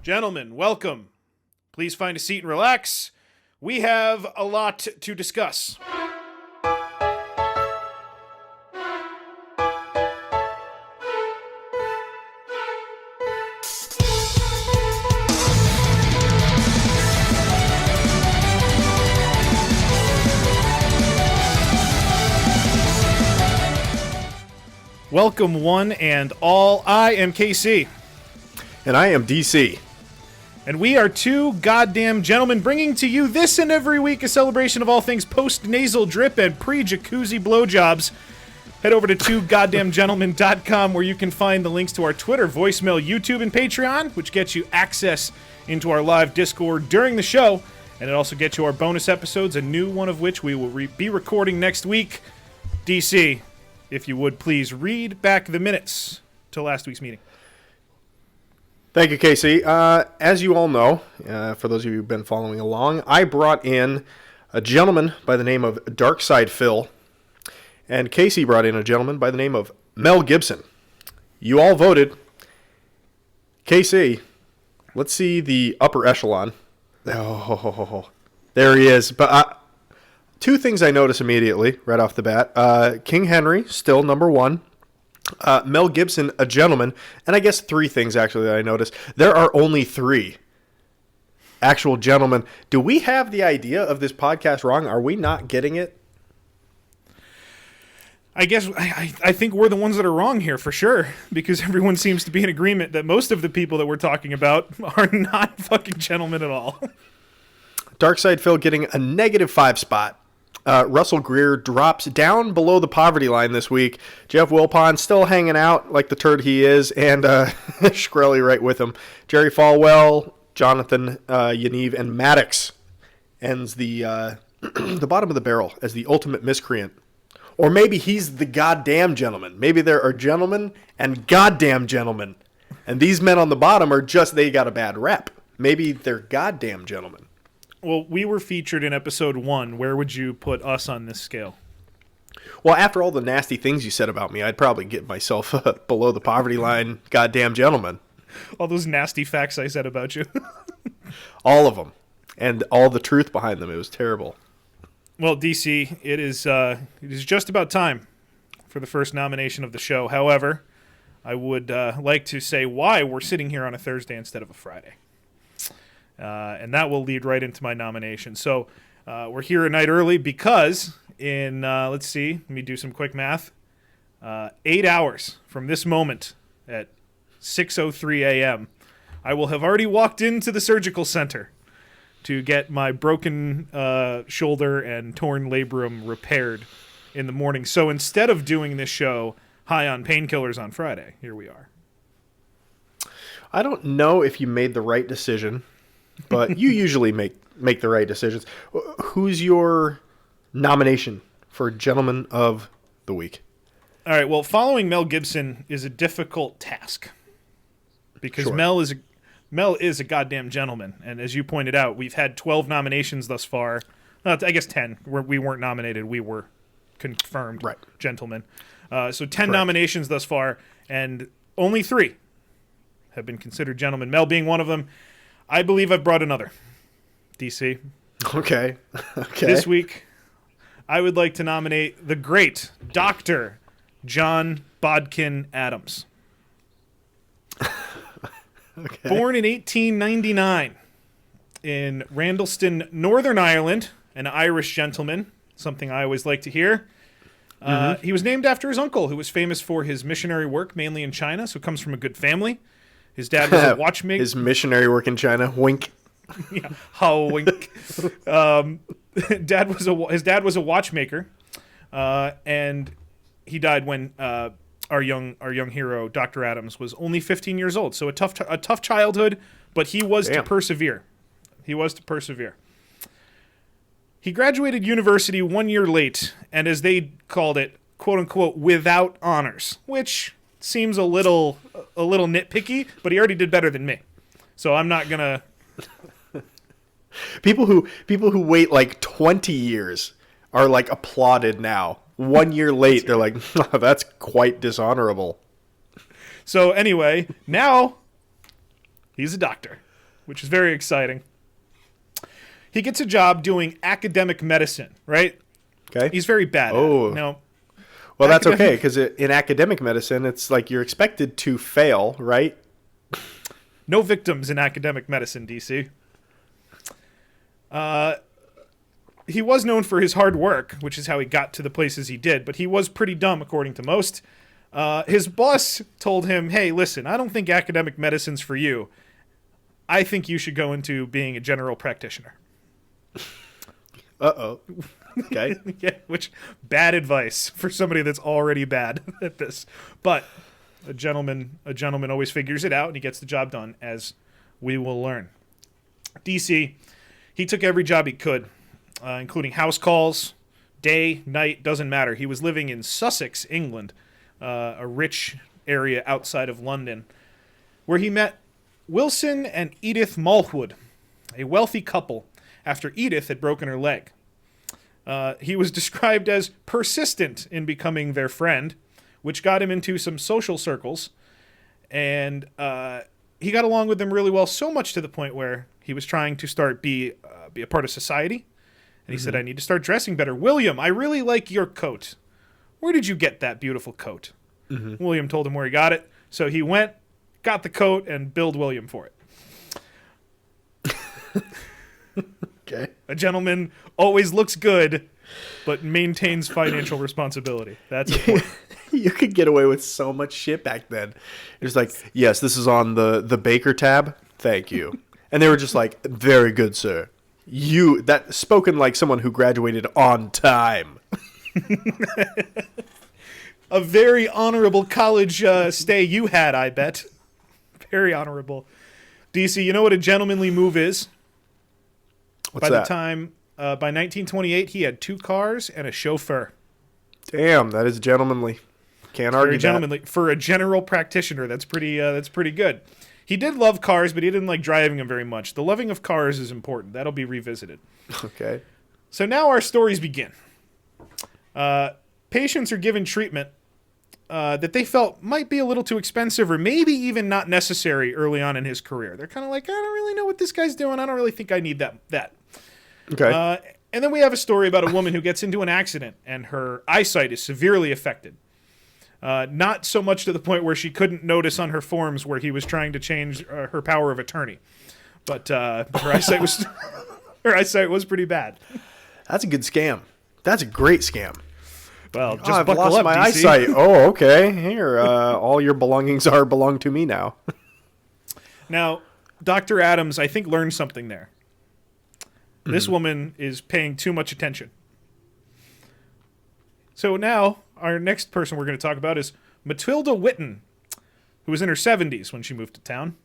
Gentlemen, welcome. Please find a seat and relax. We have a lot to discuss. Welcome, one and all. I am KC. And I am DC. And we are two goddamn gentlemen bringing to you this and every week a celebration of all things post-nasal drip and pre-jacuzzi blowjobs. Head over to twogoddamngentlemen.com where you can find the links to our Twitter, voicemail, YouTube, and Patreon, which gets you access into our live Discord during the show. And it also gets you our bonus episodes, a new one of which we will be recording next week. DC, if you would please read back the minutes to last week's meeting. Thank you, Casey. As you all know, for those of you who've been following along, I brought in a gentleman by the name of DarkSydePhil, and Casey brought in a gentleman by the name of Mel Gibson. You all voted. Casey, let's see the upper echelon. Oh, there he is. But two things I notice immediately right off the bat. King Henry, still number one. Mel Gibson, a gentleman. And I guess three things, actually, that I noticed. There are only three actual gentlemen. Do we have the idea of this podcast wrong? Are we not getting it? I guess I think we're the ones that are wrong here for sure, because everyone seems to be in agreement that most of the people that we're talking about are not fucking gentlemen at all. DarkSydePhil getting a -5 spot. Russell Greer drops down below the poverty line this week. Jeff Wilpon still hanging out like the turd he is, and Shkreli right with him. Jerry Falwell, Jonathan Yaniv, and Maddox ends the the bottom of the barrel as the ultimate miscreant. Or maybe he's the goddamn gentleman. Maybe there are gentlemen and goddamn gentlemen. And these men on the bottom are just, they got a bad rep. Maybe they're goddamn gentlemen. Well, we were featured in episode 1. Where would you put us on this scale? Well, after all the nasty things you said about me, I'd probably get myself below the poverty line, goddamn gentleman. All those nasty facts I said about you. All of them. And all the truth behind them. It was terrible. Well, DC, it is just about time for the first nomination of the show. However, I would like to say why we're sitting here on a Thursday instead of a Friday. And that will lead right into my nomination. So we're here a night early because in, let's see, let me do some quick math. 8 hours from this moment at 6:03 a.m., I will have already walked into the surgical center to get my broken shoulder and torn labrum repaired in the morning. So instead of doing this show high on painkillers on Friday, here we are. I don't know if you made the right decision, but you usually make the right decisions. Who's your nomination for Gentleman of the Week? All right, well, following Mel Gibson is a difficult task because Sure. Mel is a goddamn gentleman. And as you pointed out, we've had 12 nominations thus far. I guess 10. We weren't nominated. We were confirmed gentlemen. So 10 Correct. nominations thus far, and only 3 have been considered gentlemen. Mel being one of them. I believe I've brought another. DC. Okay. This week, I would like to nominate the great Dr. John Bodkin Adams. Okay. Born in 1899 in Randleston, Northern Ireland, an Irish gentleman, something I always like to hear. He was named after his uncle, who was famous for his missionary work, mainly in China, so comes from a good family. His dad was a watchmaker. His missionary work in China. Wink. Yeah, how wink. His dad was a watchmaker, and he died when our young hero, Dr. Adams, was only 15 years old. So a tough childhood, but he was to persevere. He graduated university 1 year late, and as they called it, quote unquote, without honors, which seems a little nitpicky, but he already did better than me. So I'm not gonna. People who wait like 20 years are like applauded now. 1 year late, they're like, oh, that's quite dishonorable. So anyway, now he's a doctor. which is very exciting. He gets a job doing academic medicine, right? Okay. He's very bad at it. Now, well, that's okay, because in academic medicine, it's like you're expected to fail, right? No victims in academic medicine, DC. He was known for his hard work, which is how he got to the places he did, but he was pretty dumb, according to most. His boss told him, hey, listen, I don't think academic medicine's for you. I think you should go into being a general practitioner. Uh-oh. Okay. Yeah, which, bad advice for somebody that's already bad at this. But a gentleman always figures it out, and he gets the job done, as we will learn. DC, he took every job he could, including house calls, day, night, doesn't matter. He was living in Sussex, England, a rich area outside of London, where he met Wilson and Edith Morrell, a wealthy couple, after Edith had broken her leg. He was described as persistent in becoming their friend, which got him into some social circles, and he got along with them really well, so much to the point where he was trying to be a part of society, and he said, I need to start dressing better. William, I really like your coat. Where did you get that beautiful coat? William told him where he got it, so he went, got the coat, and billed William for it. Okay. A gentleman always looks good, but maintains financial responsibility. That's important. You could get away with so much shit back then. It's like, yes, this is on the Baker tab. Thank you. And they were just like, very good, sir. That spoken like someone who graduated on time. A very honorable college stay you had, I bet. Very honorable. DC, you know what a gentlemanly move is? What's that? By 1928, he had 2 cars and a chauffeur. Damn, that is gentlemanly. Can't argue that. For a general practitioner, that's pretty good. He did love cars, but he didn't like driving them very much. The loving of cars is important. That'll be revisited. Okay. So now our stories begin. Patients are given treatment that they felt might be a little too expensive or maybe even not necessary early on in his career. They're kind of like, I don't really know what this guy's doing. I don't really think I need that. Okay. And then we have a story about a woman who gets into an accident and her eyesight is severely affected. Not so much to the point where she couldn't notice on her forms where he was trying to change her power of attorney. But her eyesight was pretty bad. That's a good scam. That's a great scam. Well, just I've buckle lost up, my DC. eyesight. Oh, okay. Here, all your belongings belong to me now. Now, Dr. Adams, I think, learned something there. This woman is paying too much attention. So now, our next person we're going to talk about is Matilda Whitten, who was in her 70s when she moved to town.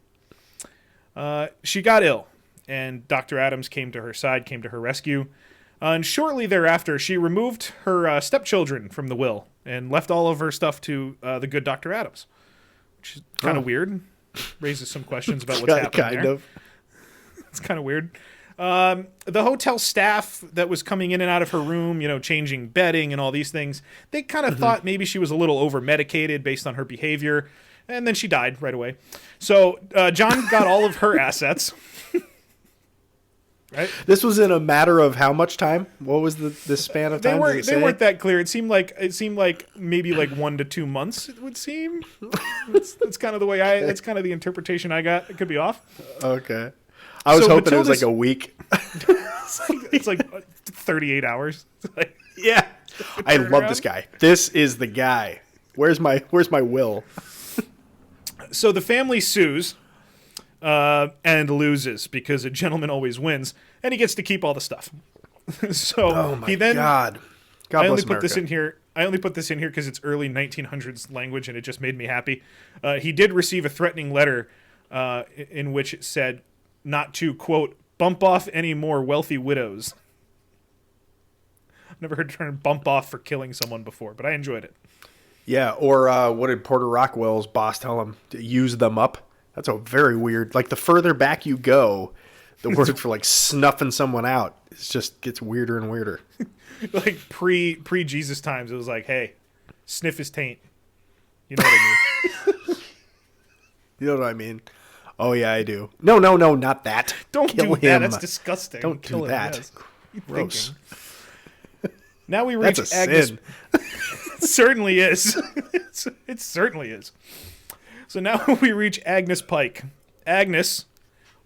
She got ill, and Dr. Adams came to her side, came to her rescue. And shortly thereafter, she removed her stepchildren from the will and left all of her stuff to the good Dr. Adams, which is kind of weird. Raises some questions about what's happening there. It's kind of weird. The hotel staff that was coming in and out of her room, changing bedding and all these things, they kind of thought maybe she was a little over-medicated based on her behavior, and then she died right away. So John got all of her assets. Right? This was in a matter of how much time? What was the span of time? They weren't that clear. It seemed like maybe like 1 to 2 months. It would seem. That's kind of the way that's kind of the interpretation I got. It could be off. Okay, I was hoping it was like a week. it's like 38 hours. Yeah, I love this guy. This is the guy. Where's my will? So the family sues. And loses because a gentleman always wins, and he gets to keep all the stuff. So God I only bless put this America. in here. I only put this in here because it's early 1900s language, and it just made me happy. He did receive a threatening letter in which it said not to, quote, bump off any more wealthy widows. I've never heard the term bump off for killing someone before, but I enjoyed it. Yeah, or what did Porter Rockwell's boss tell him? To use them up? That's a very weird. Like the further back you go, the word for like snuffing someone out, it just gets weirder and weirder. Like pre Jesus times, it was like, hey, sniff his taint. You know what I mean? You know what I mean? Oh, yeah, I do. No, not that. Don't Kill do that. him. That's disgusting. Don't Kill do him, that. yes. You Gross. thinking. Now we reach That's a Agnes. sin. It certainly is. It certainly is. So now we reach Agnes Pike. Agnes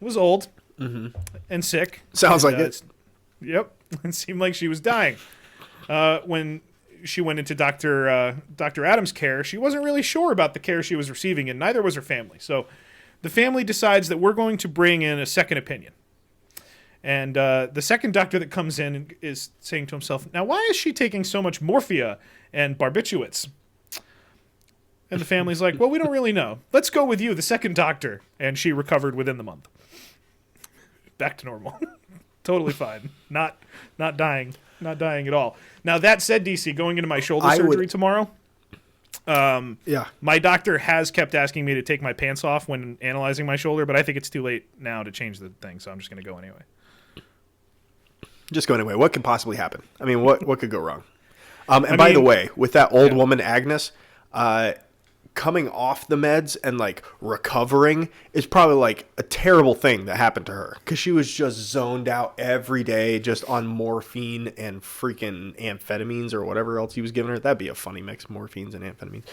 was old and sick. Sounds like it. Yep. It seemed like she was dying. When she went into Dr. Adams' care, she wasn't really sure about the care she was receiving, and neither was her family. So the family decides that we're going to bring in a second opinion. And the second doctor that comes in is saying to himself, now why is she taking so much morphia and barbiturates? And the family's like, well, we don't really know. Let's go with you, the second doctor. And she recovered within the month. Back to normal. Totally fine. Not dying. Not dying at all. Now, that said, DC, going into my shoulder surgery tomorrow, my doctor has kept asking me to take my pants off when analyzing my shoulder, but I think it's too late now to change the thing, so I'm just going to go anyway. Just go anyway. What could possibly happen? I mean, what could go wrong? By the way, with that old woman, Agnes, coming off the meds and like recovering is probably like a terrible thing that happened to her because she was just zoned out every day, just on morphine and freaking amphetamines or whatever else he was giving her. That'd be a funny mix, morphines and amphetamines.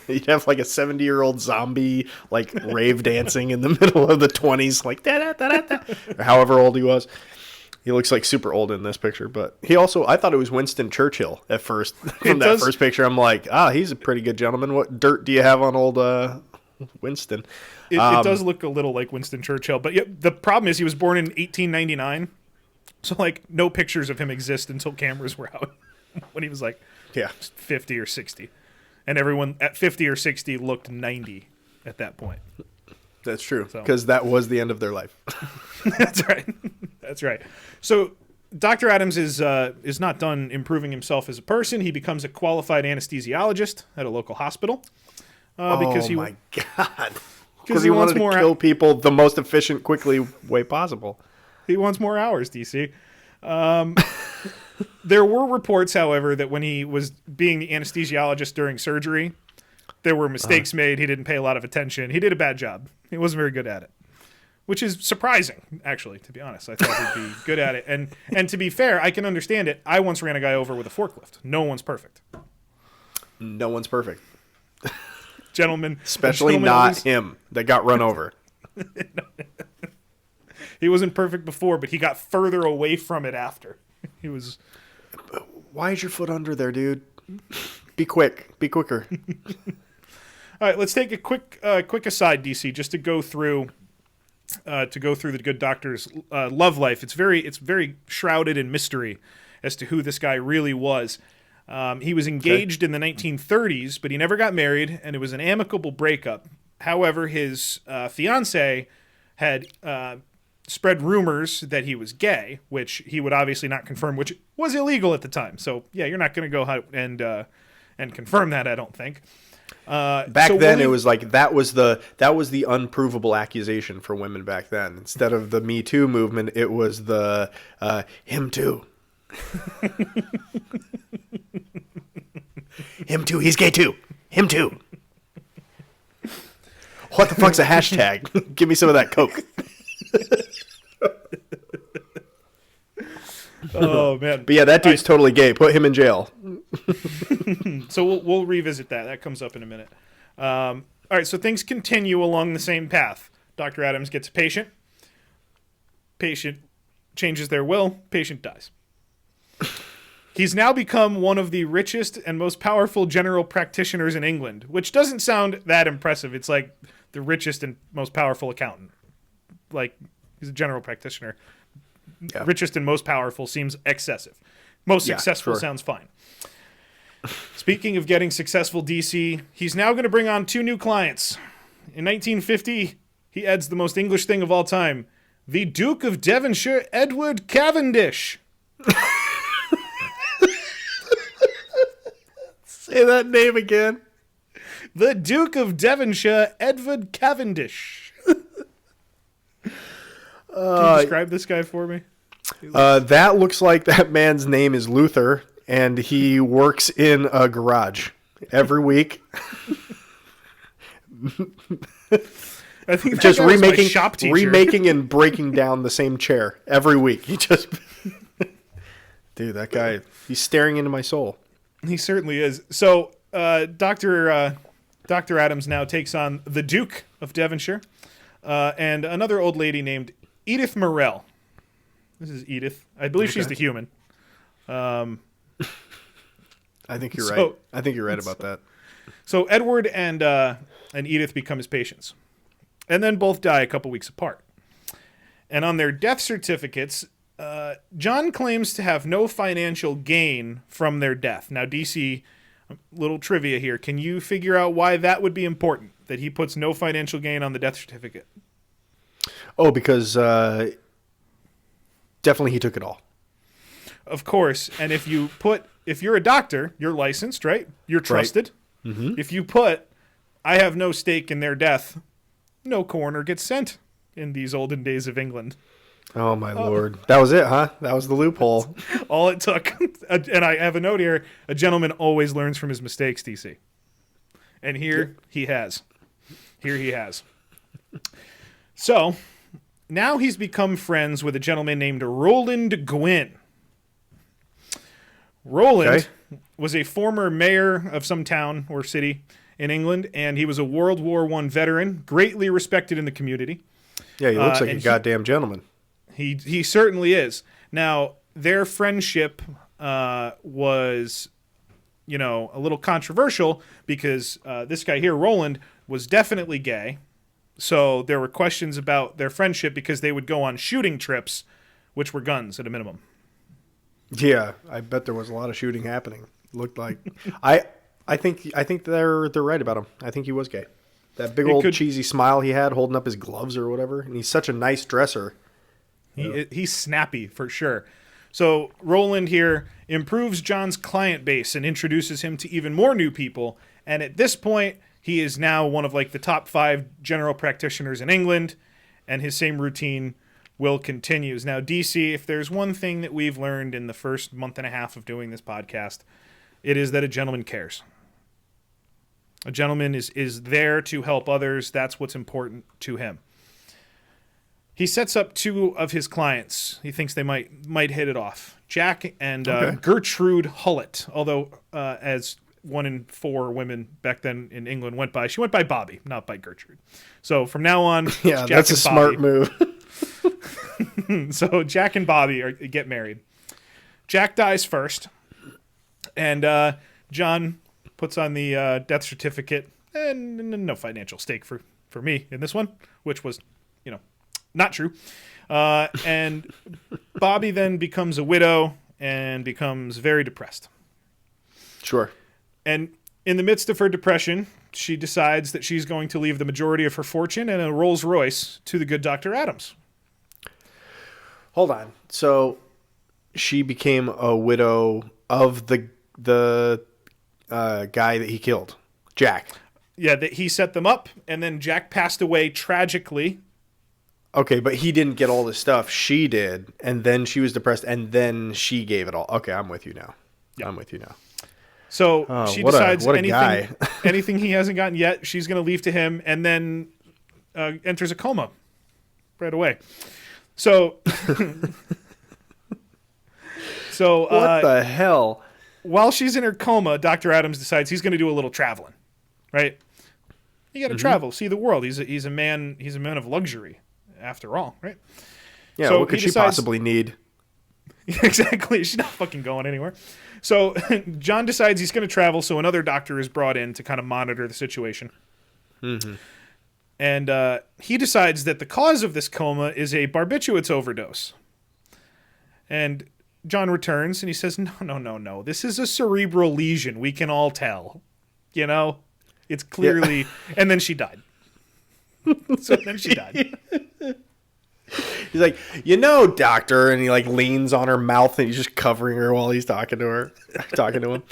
You'd have like a 70-year-old zombie like rave dancing in the middle of the 20s, like da da da da, or however old he was. He looks like super old in this picture, but he also, I thought it was Winston Churchill at first. From that first picture, I'm like, he's a pretty good gentleman. What dirt do you have on old Winston? It does look a little like Winston Churchill, but yeah, the problem is he was born in 1899, so like no pictures of him exist until cameras were out when he was like 50 or 60. And everyone at 50 or 60 looked 90 at that point. That's true, because that was the end of their life. That's right. That's right. So Dr. Adams is not done improving himself as a person. He becomes a qualified anesthesiologist at a local hospital. Because my God. Because he wanted to kill people the most efficient, quickly way possible. He wants more hours, DC. There were reports, however, that when he was being the anesthesiologist during surgery, there were mistakes made. He didn't pay a lot of attention. He did a bad job. He wasn't very good at it, which is surprising, actually, to be honest. I thought he'd be good at it. And to be fair, I can understand it. I once ran a guy over with a forklift. No one's perfect. No one's perfect. Gentlemen. Especially not him that got run over. He wasn't perfect before, but he got further away from it after. He was... Why is your foot under there, dude? Be quick. Be quicker. All right, let's take a quick aside, DC, just to go through the good doctor's love life. It's very shrouded in mystery as to who this guy really was. He was engaged in the 1930s, but he never got married, and it was an amicable breakup. However, his fiancée had spread rumors that he was gay, which he would obviously not confirm, which was illegal at the time. So, yeah, you're not going to go out and confirm that, I don't think. Back then, it was like that was the unprovable accusation for women back then. Instead of the Me Too movement, it was the him too. Him too. He's gay too. Him too. What the fuck's a hashtag? Give me some of that Coke. Oh man! But yeah, that dude's totally gay. Put him in jail. So we'll revisit that. That comes up in a minute. All right. So things continue along the same path. Dr. Adams gets a patient. Patient changes their will. Patient dies. He's now become one of the richest and most powerful general practitioners in England, which doesn't sound that impressive. It's like the richest and most powerful accountant. Like, he's a general practitioner. Yeah. Richest and most powerful seems excessive. Most successful sounds fine. Speaking of getting successful, DC, he's now going to bring on 2 new clients. In 1950, he adds the most English thing of all time, the Duke of Devonshire, Edward Cavendish. Say that name again. The Duke of Devonshire, Edward Cavendish. Can you describe this guy for me? That looks like that man's name is Luther, and he works in a garage every week, I think that Just guy was my remaking, shop teacher. remaking and breaking down the same chair every week. He just, dude, that guy, he's staring into my soul. He certainly is. So, Dr. Adams now takes on the Duke of Devonshire and another old lady named Edith Morrell. This is Edith. I believe she's the human. I think you're right. I think you're right about that. So Edward and Edith become his patients, and then both die a couple weeks apart. And on their death certificates, John claims to have no financial gain from their death. Now, DC, little trivia here. Can you figure out why that would be important, that he puts no financial gain on the death certificate? Oh, because definitely he took it all. Of course. And if you're a doctor, you're licensed, right? You're trusted. Right. Mm-hmm. If you put, I have no stake in their death, no coroner gets sent in these olden days of England. Oh, my Lord. That was it, huh? That was the loophole. All it took. And I have a note here. A gentleman always learns from his mistakes, DC. And here he has. Here he has. So, now he's become friends with a gentleman named Roland Gwynn. Roland was a former mayor of some town or city in England, and he was a World War I veteran, greatly respected in the community. Yeah, he looks like a goddamn gentleman. He certainly is. Now, their friendship was, a little controversial because this guy here, Roland, was definitely gay. So there were questions about their friendship because they would go on shooting trips, which were guns at a minimum. Yeah, I bet there was a lot of shooting happening. Looked like I think they're right about him. I think he was gay. That big old cheesy smile he had holding up his gloves or whatever, and he's such a nice dresser. He's snappy for sure. So Roland here improves John's client base and introduces him to even more new people. And at this point, he is now one of the top 5 general practitioners in England, and his same routine will continues. Now, DC, if there's one thing that we've learned in the first month and a half of doing this podcast, it is that a gentleman cares. A gentleman is there to help others. That's what's important to him. He sets up 2 of his clients. He thinks they might hit it off. Jack and Gertrude Hullett, although as 1 in 4 women back then in England went by, she went by Bobby, not by Gertrude. So from now on, yeah, Jack that's a smart move. So Jack and Bobby get married. Jack dies first, and John puts on the death certificate, and no financial stake for me in this one, which was, not true. And Bobby then becomes a widow and becomes very depressed. Sure. And in the midst of her depression, she decides that she's going to leave the majority of her fortune in a Rolls Royce to the good Dr. Adams. Hold on. So she became a widow of the guy that he killed, Jack. Yeah, that he set them up, and then Jack passed away tragically. Okay, but he didn't get all this stuff. She did, and then she was depressed, and then she gave it all. Okay, I'm with you now. Yep. I'm with you now. So she decides guy. anything he hasn't gotten yet, she's going to leave to him, and then enters a coma right away. So, what the hell? While she's in her coma, Dr. Adams decides he's going to do a little traveling. Right? You got to travel, see the world. He's a man of luxury, after all. Right? Yeah. So what could she possibly need? Exactly. She's not fucking going anywhere. So John decides he's going to travel, so another doctor is brought in to kind of monitor the situation. Mm-hmm. And he decides that the cause of this coma is a barbiturates overdose. And John returns, and he says, no. This is a cerebral lesion. We can all tell. It's clearly... Yeah. And then she died. So then she died. He's like, doctor, and he leans on her mouth and he's just covering her while he's talking to him.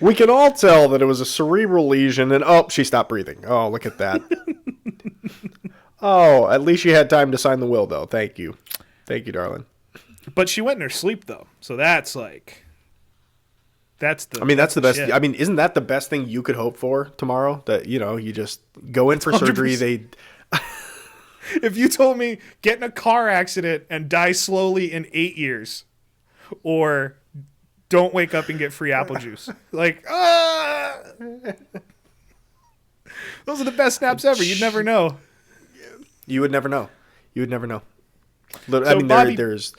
We can all tell that it was a cerebral lesion, and she stopped breathing. Oh, look at that. Oh, at least you had time to sign the will, though. Thank you, darling. But she went in her sleep, though, so that's That's the. I mean, that's the best. shit. I mean, isn't that the best thing you could hope for tomorrow? That, you know, you just go in for surgery. 100%. If you told me get in a car accident and die slowly in 8 years, or don't wake up and get free apple juice, like, those are the best snaps ever. You'd never know. You would never know. You would never know. I So mean, Bobby- there's,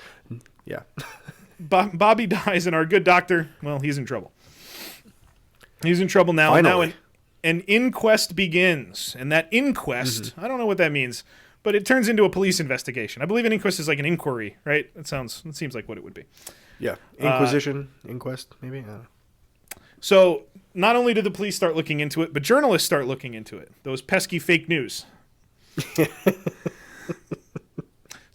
yeah. Bobby dies, and our good doctor, well, he's in trouble. He's in trouble now. Finally. Now an inquest begins, and that inquest, I don't know what that means, but it turns into a police investigation. I believe an inquest is like an inquiry, right? It seems like what it would be. Yeah. Inquisition, inquest, maybe. I don't know. So not only do the police start looking into it, but journalists start looking into it. Those pesky fake news.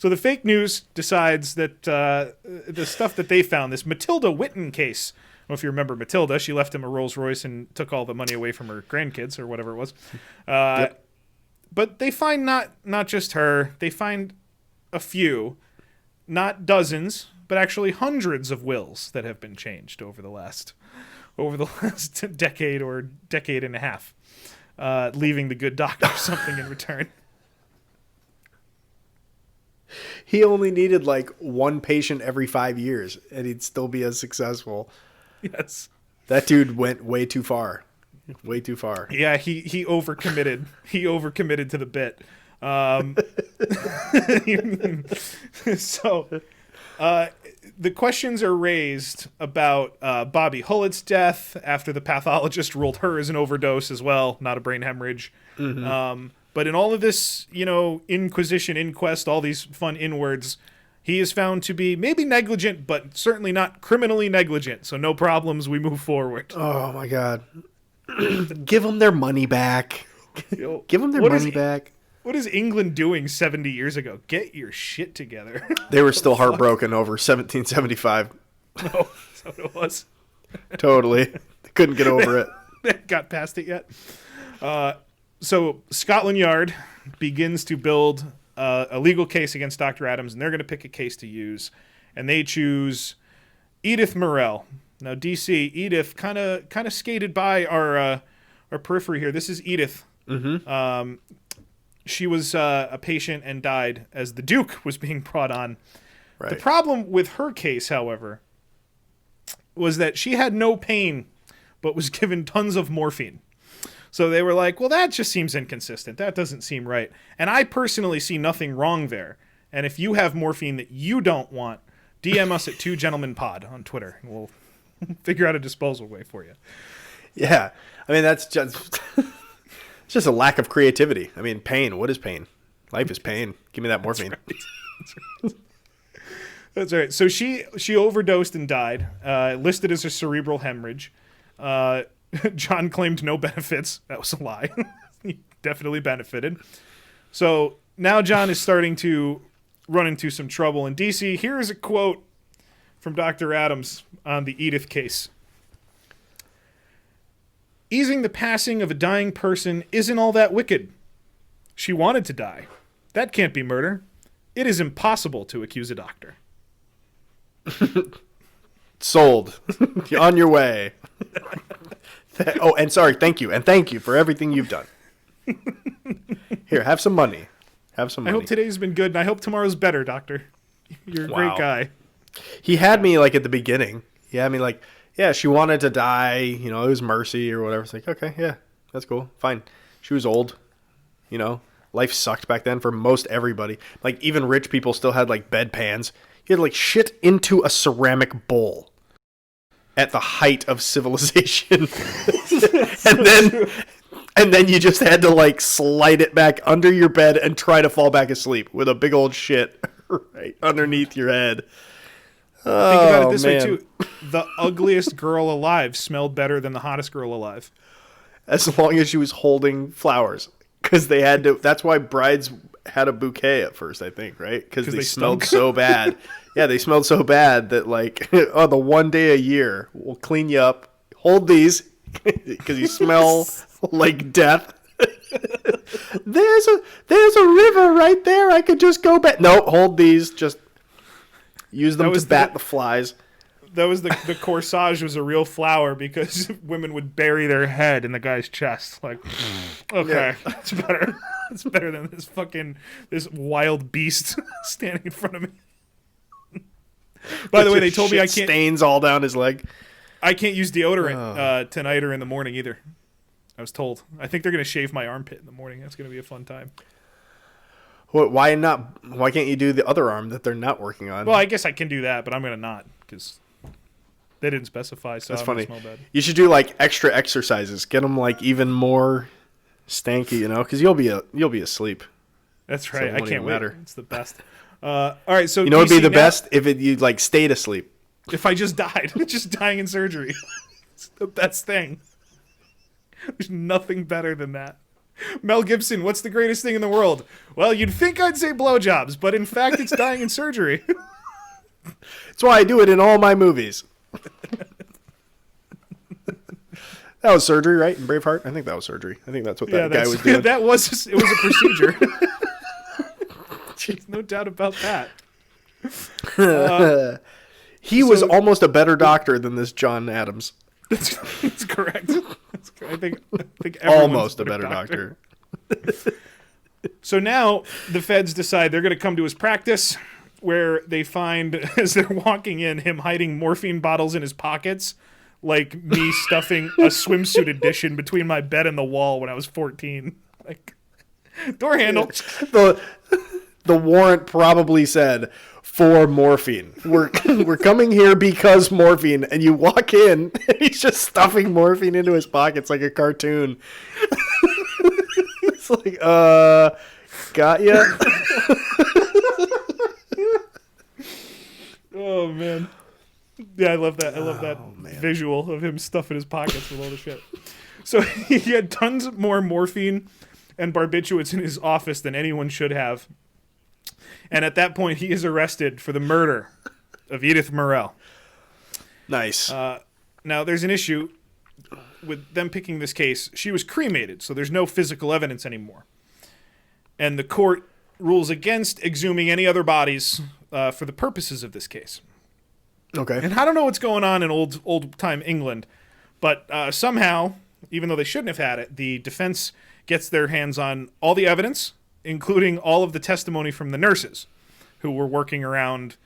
So the fake news decides that the stuff that they found, this Matilda Whitten case. I don't know if you remember Matilda. She left him a Rolls Royce and took all the money away from her grandkids or whatever it was. Yep. But they find not just her. They find a few, not dozens, but actually hundreds of wills that have been changed over the last decade or decade and a half, leaving the good doctor something in return. He only needed like one patient every 5 years, and he'd still be as successful. Yes. That dude went way too far. Way too far. Yeah, he overcommitted. He overcommitted to the bit. So the questions are raised about Bobby Hullett's death after the pathologist ruled her as an overdose as well, not a brain hemorrhage. But in all of this, inquisition, inquest, all these fun in-words, he is found to be maybe negligent, but certainly not criminally negligent. So no problems. We move forward. Oh, my God. Give them their money back. Give them their money back. What is England doing 70 years ago? Get your shit together. They were still heartbroken over 1775. No, that's what it was. Totally. They couldn't get over it. They got past it yet. So Scotland Yard begins to build a legal case against Dr. Adams, and they're going to pick a case to use. And they choose Edith Morrell. Now, DC, Edith kind of skated by our periphery here. This is Edith. Mm-hmm. She was a patient and died as the Duke was being brought on. Right. The problem with her case, however, was that she had no pain, but was given tons of morphine. So they were like, well, that just seems inconsistent. That doesn't seem right. And I personally see nothing wrong there. And if you have morphine that you don't want, DM us at 2gentlemenpod on Twitter, and we'll figure out a disposal way for you. Yeah. I mean, that's just... It's just a lack of creativity. I mean, pain. What is pain? Life is pain. Give me that morphine. That's right. So she overdosed and died, listed as a cerebral hemorrhage. John claimed no benefits. That was a lie. He definitely benefited. So now John is starting to run into some trouble. In DC, here is a quote from Dr. Adams on the Edith case. Easing the passing of a dying person isn't all that wicked. She wanted to die. That can't be murder. It is impossible to accuse a doctor. Sold. You're on your way. Oh, and sorry, thank you. And thank you for everything you've done. Here, have some money. Have some money. I hope today's been good, and I hope tomorrow's better, doctor. You're a great guy. He had me, like, at the beginning. He had me, like, yeah, she wanted to die. It was mercy or whatever. It's like, okay, yeah, that's cool. Fine. She was old. Life sucked back then for most everybody. Like, even rich people still had, like, bedpans. You had, like, shit into a ceramic bowl at the height of civilization. and then you just had to, like, slide it back under your bed and try to fall back asleep with a big old shit right underneath your head. Think about it this way, man. too. The ugliest girl alive smelled better than the hottest girl alive. As long as she was holding flowers. Because they had to... That's why brides had a bouquet at first, I think, right? Because they smelled so bad. Yeah, they smelled so bad that, like, the one day a year, we'll clean you up. Hold these, because you smell like death. There's a river right there. I could just go back. No, hold these. Just use them to bat the flies. the corsage was a real flower because women would bury their head in the guy's chest. Like, okay, it's better. It's better than this wild beast standing in front of me. By the way, they told me I can't stains all down his leg. I can't use deodorant tonight or in the morning either. I was told. I think they're going to shave my armpit in the morning. That's going to be a fun time. Why not? Why can't you do the other arm that they're not working on? Well, I guess I can do that, but I'm going to not because they didn't specify. So that's I'm funny. Smell bad. You should do like extra exercises. Get them like even more stanky, because you'll be asleep. That's right. So I can't wait. matter. It's the best. All right. So it'd be the now, best if you like stayed asleep. If I just died, just dying in surgery. It's the best thing. There's nothing better than that. Mel Gibson, what's the greatest thing in the world? Well, you'd think I'd say blowjobs, but in fact, it's dying in surgery. That's why I do it in all my movies. That was surgery, right? In Braveheart? I think that was surgery. I think that's what that guy was doing. It was a procedure. There's no doubt about that. He was almost a better doctor than this John Adams. That's correct. I think almost a better doctor. So now the feds decide they're going to come to his practice, where they find, as they're walking in, him hiding morphine bottles in his pockets, like me stuffing a swimsuit edition between my bed and the wall when I was 14. Like, door handle. The warrant probably said, for morphine. We're coming here because morphine. And you walk in, and he's just stuffing morphine into his pockets like a cartoon. It's like, got ya? Oh, man. Yeah, I love that. I love that man. visual of him stuffing his pockets with all the shit. So he had tons more morphine and barbiturates in his office than anyone should have. And at that point, he is arrested for the murder of Edith Morrell. Nice. Now, there's an issue with them picking this case. She was cremated, so there's no physical evidence anymore. And the court rules against exhuming any other bodies for the purposes of this case. Okay. And I don't know what's going on in old-time England, but somehow, even though they shouldn't have had it, the defense gets their hands on all the evidence, including all of the testimony from the nurses who were working around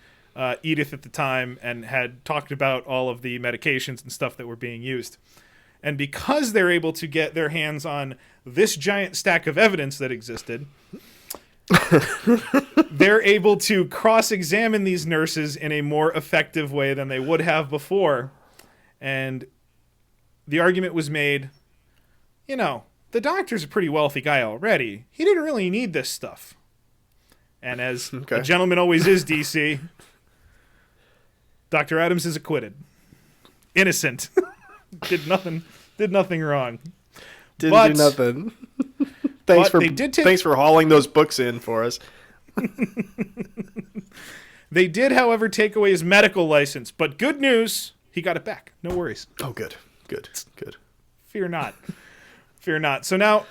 Edith at the time and had talked about all of the medications and stuff that were being used. And because they're able to get their hands on this giant stack of evidence that existed, they're able to cross-examine these nurses in a more effective way than they would have before. And the argument was made, the doctor's a pretty wealthy guy already. He didn't really need this stuff. And as a gentleman always is, DC, Dr. Adams is acquitted. Innocent. Did nothing wrong. Didn't do nothing. Thanks for hauling those books in for us. They did, however, take away his medical license. But good news, he got it back. No worries. Oh, good. Fear not. So now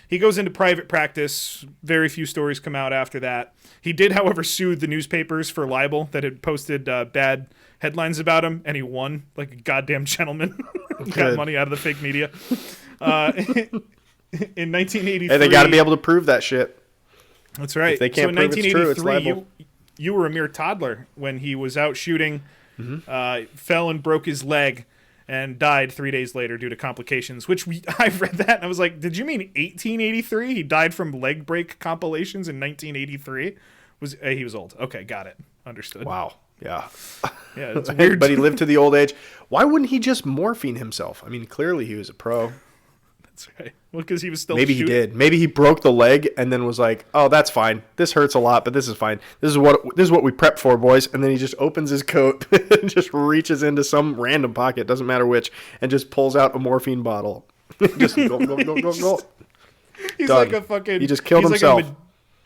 he goes into private practice. Very few stories come out after that. He did, however, sue the newspapers for libel that had posted bad headlines about him, and he won like a goddamn gentleman. Got money out of the fake media. In 1983... Hey, they got to be able to prove that shit. That's right. If they can't prove it's true, it's libel. You were a mere toddler when he was out shooting, fell and broke his leg, and died 3 days later due to complications, I read that and I was like, did you mean 1883? He died from leg break compilations in 1983? He was old. Okay, got it. Understood. Wow. Yeah. Yeah, it's weird. But he lived to the old age. Why wouldn't he just morphine himself? I mean, clearly he was a pro. That's right. Well, because he was still Maybe shooting. He did. Maybe he broke the leg and then was like, oh, that's fine. This hurts a lot, but this is fine. This is what we prepped for, boys. And then he just opens his coat and just reaches into some random pocket, doesn't matter which, and just pulls out a morphine bottle. Just go. He's Done. Like a fucking... He just killed himself.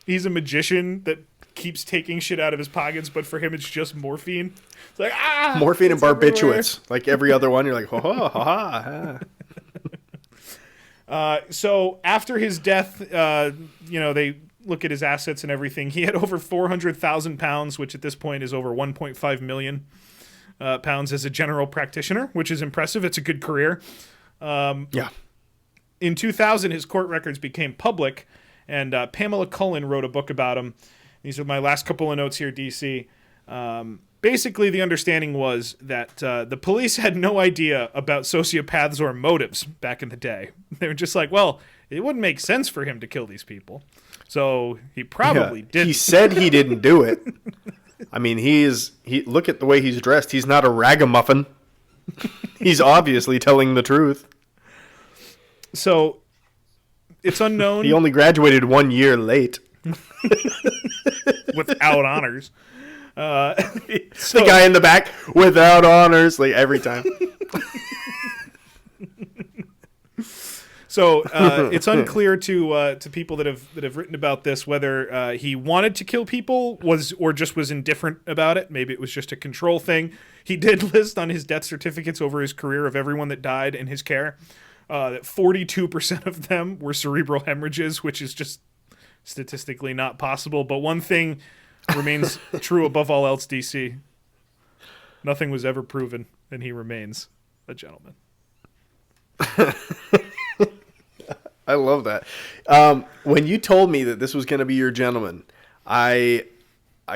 He's a magician that keeps taking shit out of his pockets, but for him it's just morphine. It's like, morphine and barbiturates. Everywhere. Like every other one, you're like, ha. So after his death, they look at his assets and everything, he had over 400,000 pounds, which at this point is over 1.5 million pounds as a general practitioner, which is impressive. It's a good career. Yeah. In 2000, his court records became public, and Pamela Cullen wrote a book about him. These are my last couple of notes here, DC. Basically, the understanding was that the police had no idea about sociopaths or motives back in the day. They were just like, well, it wouldn't make sense for him to kill these people. So he probably didn't. He said he didn't do it. I mean, look at the way he's dressed. He's not a ragamuffin. He's obviously telling the truth. So it's unknown. He only graduated 1 year late. Without honors. The guy in the back, without honors, like every time. So it's unclear to people that have written about this whether he wanted to kill people or just was indifferent about it. Maybe it was just a control thing. He did list on his death certificates over his career of everyone that died in his care that 42% of them were cerebral hemorrhages, which is just statistically not possible. But one thing remains true above all else, DC. Nothing was ever proven, and he remains a gentleman. I love that. When you told me that this was going to be your gentleman, I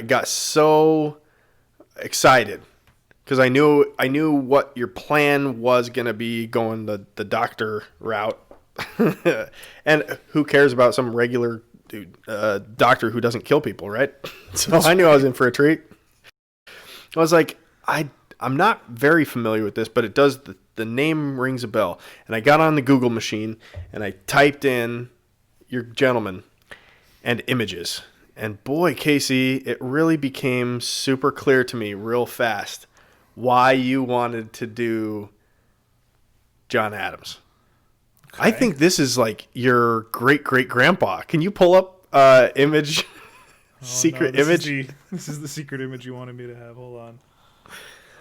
got so excited because I knew what your plan was going to be, going the doctor route. And who cares about some regular doctor who doesn't kill people, right? So I knew I was in for a treat. I was like, I'm not very familiar with this, but it does. The name rings a bell. And I got on the Google machine and I typed in your gentleman and images. And boy, Casey, it really became super clear to me real fast why you wanted to do John Adams. Okay. I think this is like your great-great-grandpa. Can you pull up image? Secret image? This is the secret image you wanted me to have. Hold on.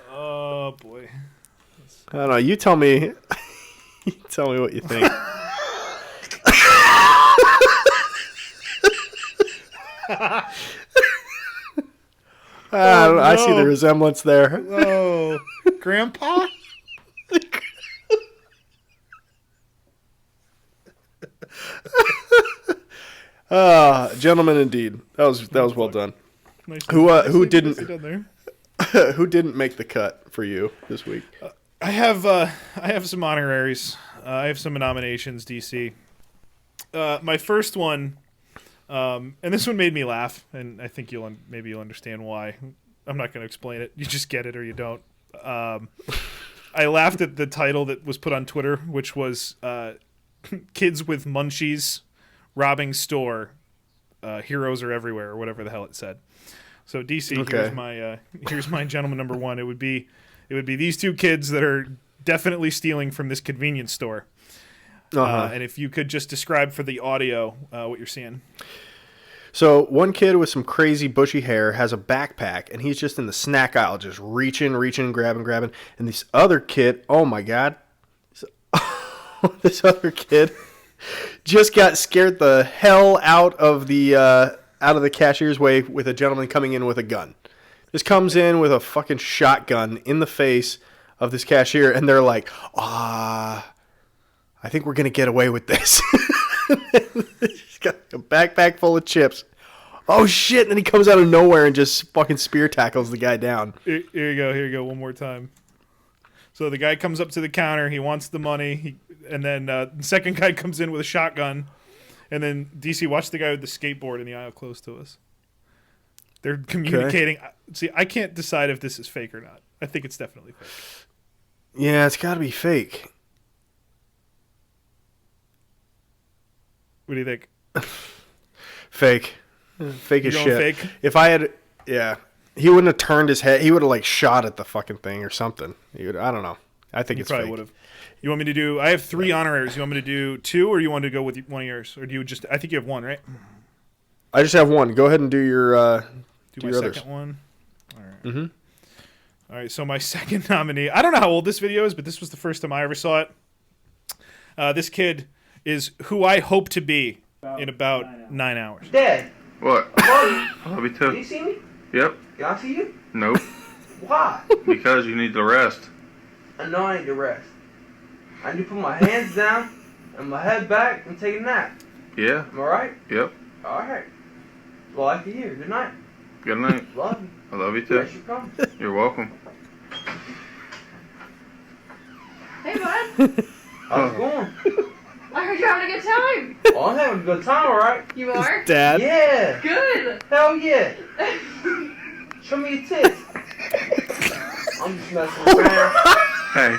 Oh, boy. I don't know. You tell me. You tell me what you think. I see the resemblance there. Oh, Grandpa? Gentleman indeed. That was well done. Nice Who didn't who didn't make the cut for you this week? I have some honoraries. I have some nominations, DC. My first one, and this one made me laugh, and I think maybe you'll understand why. I'm not going to explain it. You just get it or you don't. I laughed at the title that was put on Twitter, which was "Kids with Munchies Robbing Store. Heroes are everywhere," or whatever the hell it said. So DC, okay. Here's my gentleman number one. It would be these two kids that are definitely stealing from this convenience store. And if you could just describe for the audio what you're seeing. So one kid with some crazy bushy hair has a backpack, and he's just in the snack aisle, just reaching, grabbing. And this other kid, oh my God, this other kid just got scared the hell out of the cashier's way with a gentleman coming in with a gun. Just comes in with a fucking shotgun in the face of this cashier, and they're like, I think we're going to get away with this. He's got a backpack full of chips. Oh, shit. And then he comes out of nowhere and just fucking spear tackles the guy down. Here you go. One more time. So the guy comes up to the counter. He wants the money. And then the second guy comes in with a shotgun. And then, DC, watch the guy with the skateboard in the aisle close to us. They're communicating. Okay. See, I can't decide if this is fake or not. I think it's definitely fake. Yeah, it's got to be fake. What do you think? Fake. Fake as shit. Fake? If I had... Yeah. He wouldn't have turned his head. He would have, shot at the fucking thing or something. I don't know. I think it's probably fake. Would have. You want me to do... I have 3 honoraries. You want me to do 2, or you want to go with one of yours? Or do you just... I think you have 1, right? I just have 1. Go ahead and do your... do my others. Second one? All right. Mm-hmm. All right, so my second nominee... I don't know how old this video is, but this was the first time I ever saw it. This kid is who I hope to be in about 9 hours. Dad. What? I Love you Can you too. see me? Yep. Can I see you? Nope. Why? Because you need to rest. I know I need to rest. I need to put my hands down and my head back and take a nap. Yeah. Am I right? Yep. Alright. Well, I like to hear. Good night. Good night. Love you. I love you too. Yes, you come. You're welcome. Hey, bud. How's it going? I heard you're having a good time. Oh, I'm having a good time, alright? You are? Dad. Yeah. Good. Hell yeah. Show me your tits. I'm just messing around. Hey.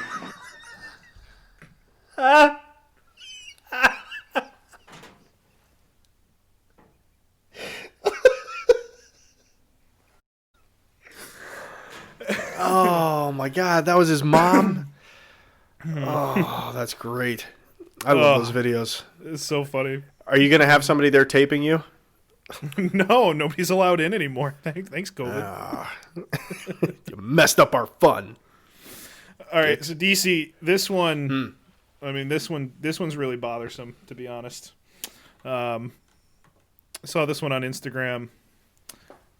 Oh my God, that was his mom. Oh, that's great. I love those videos. It's so funny. Are you gonna have somebody there taping you? No, nobody's allowed in anymore. Thanks, COVID. You messed up our fun. All right, so DC, this one, I mean, this one's really bothersome, to be honest. I saw this one on Instagram,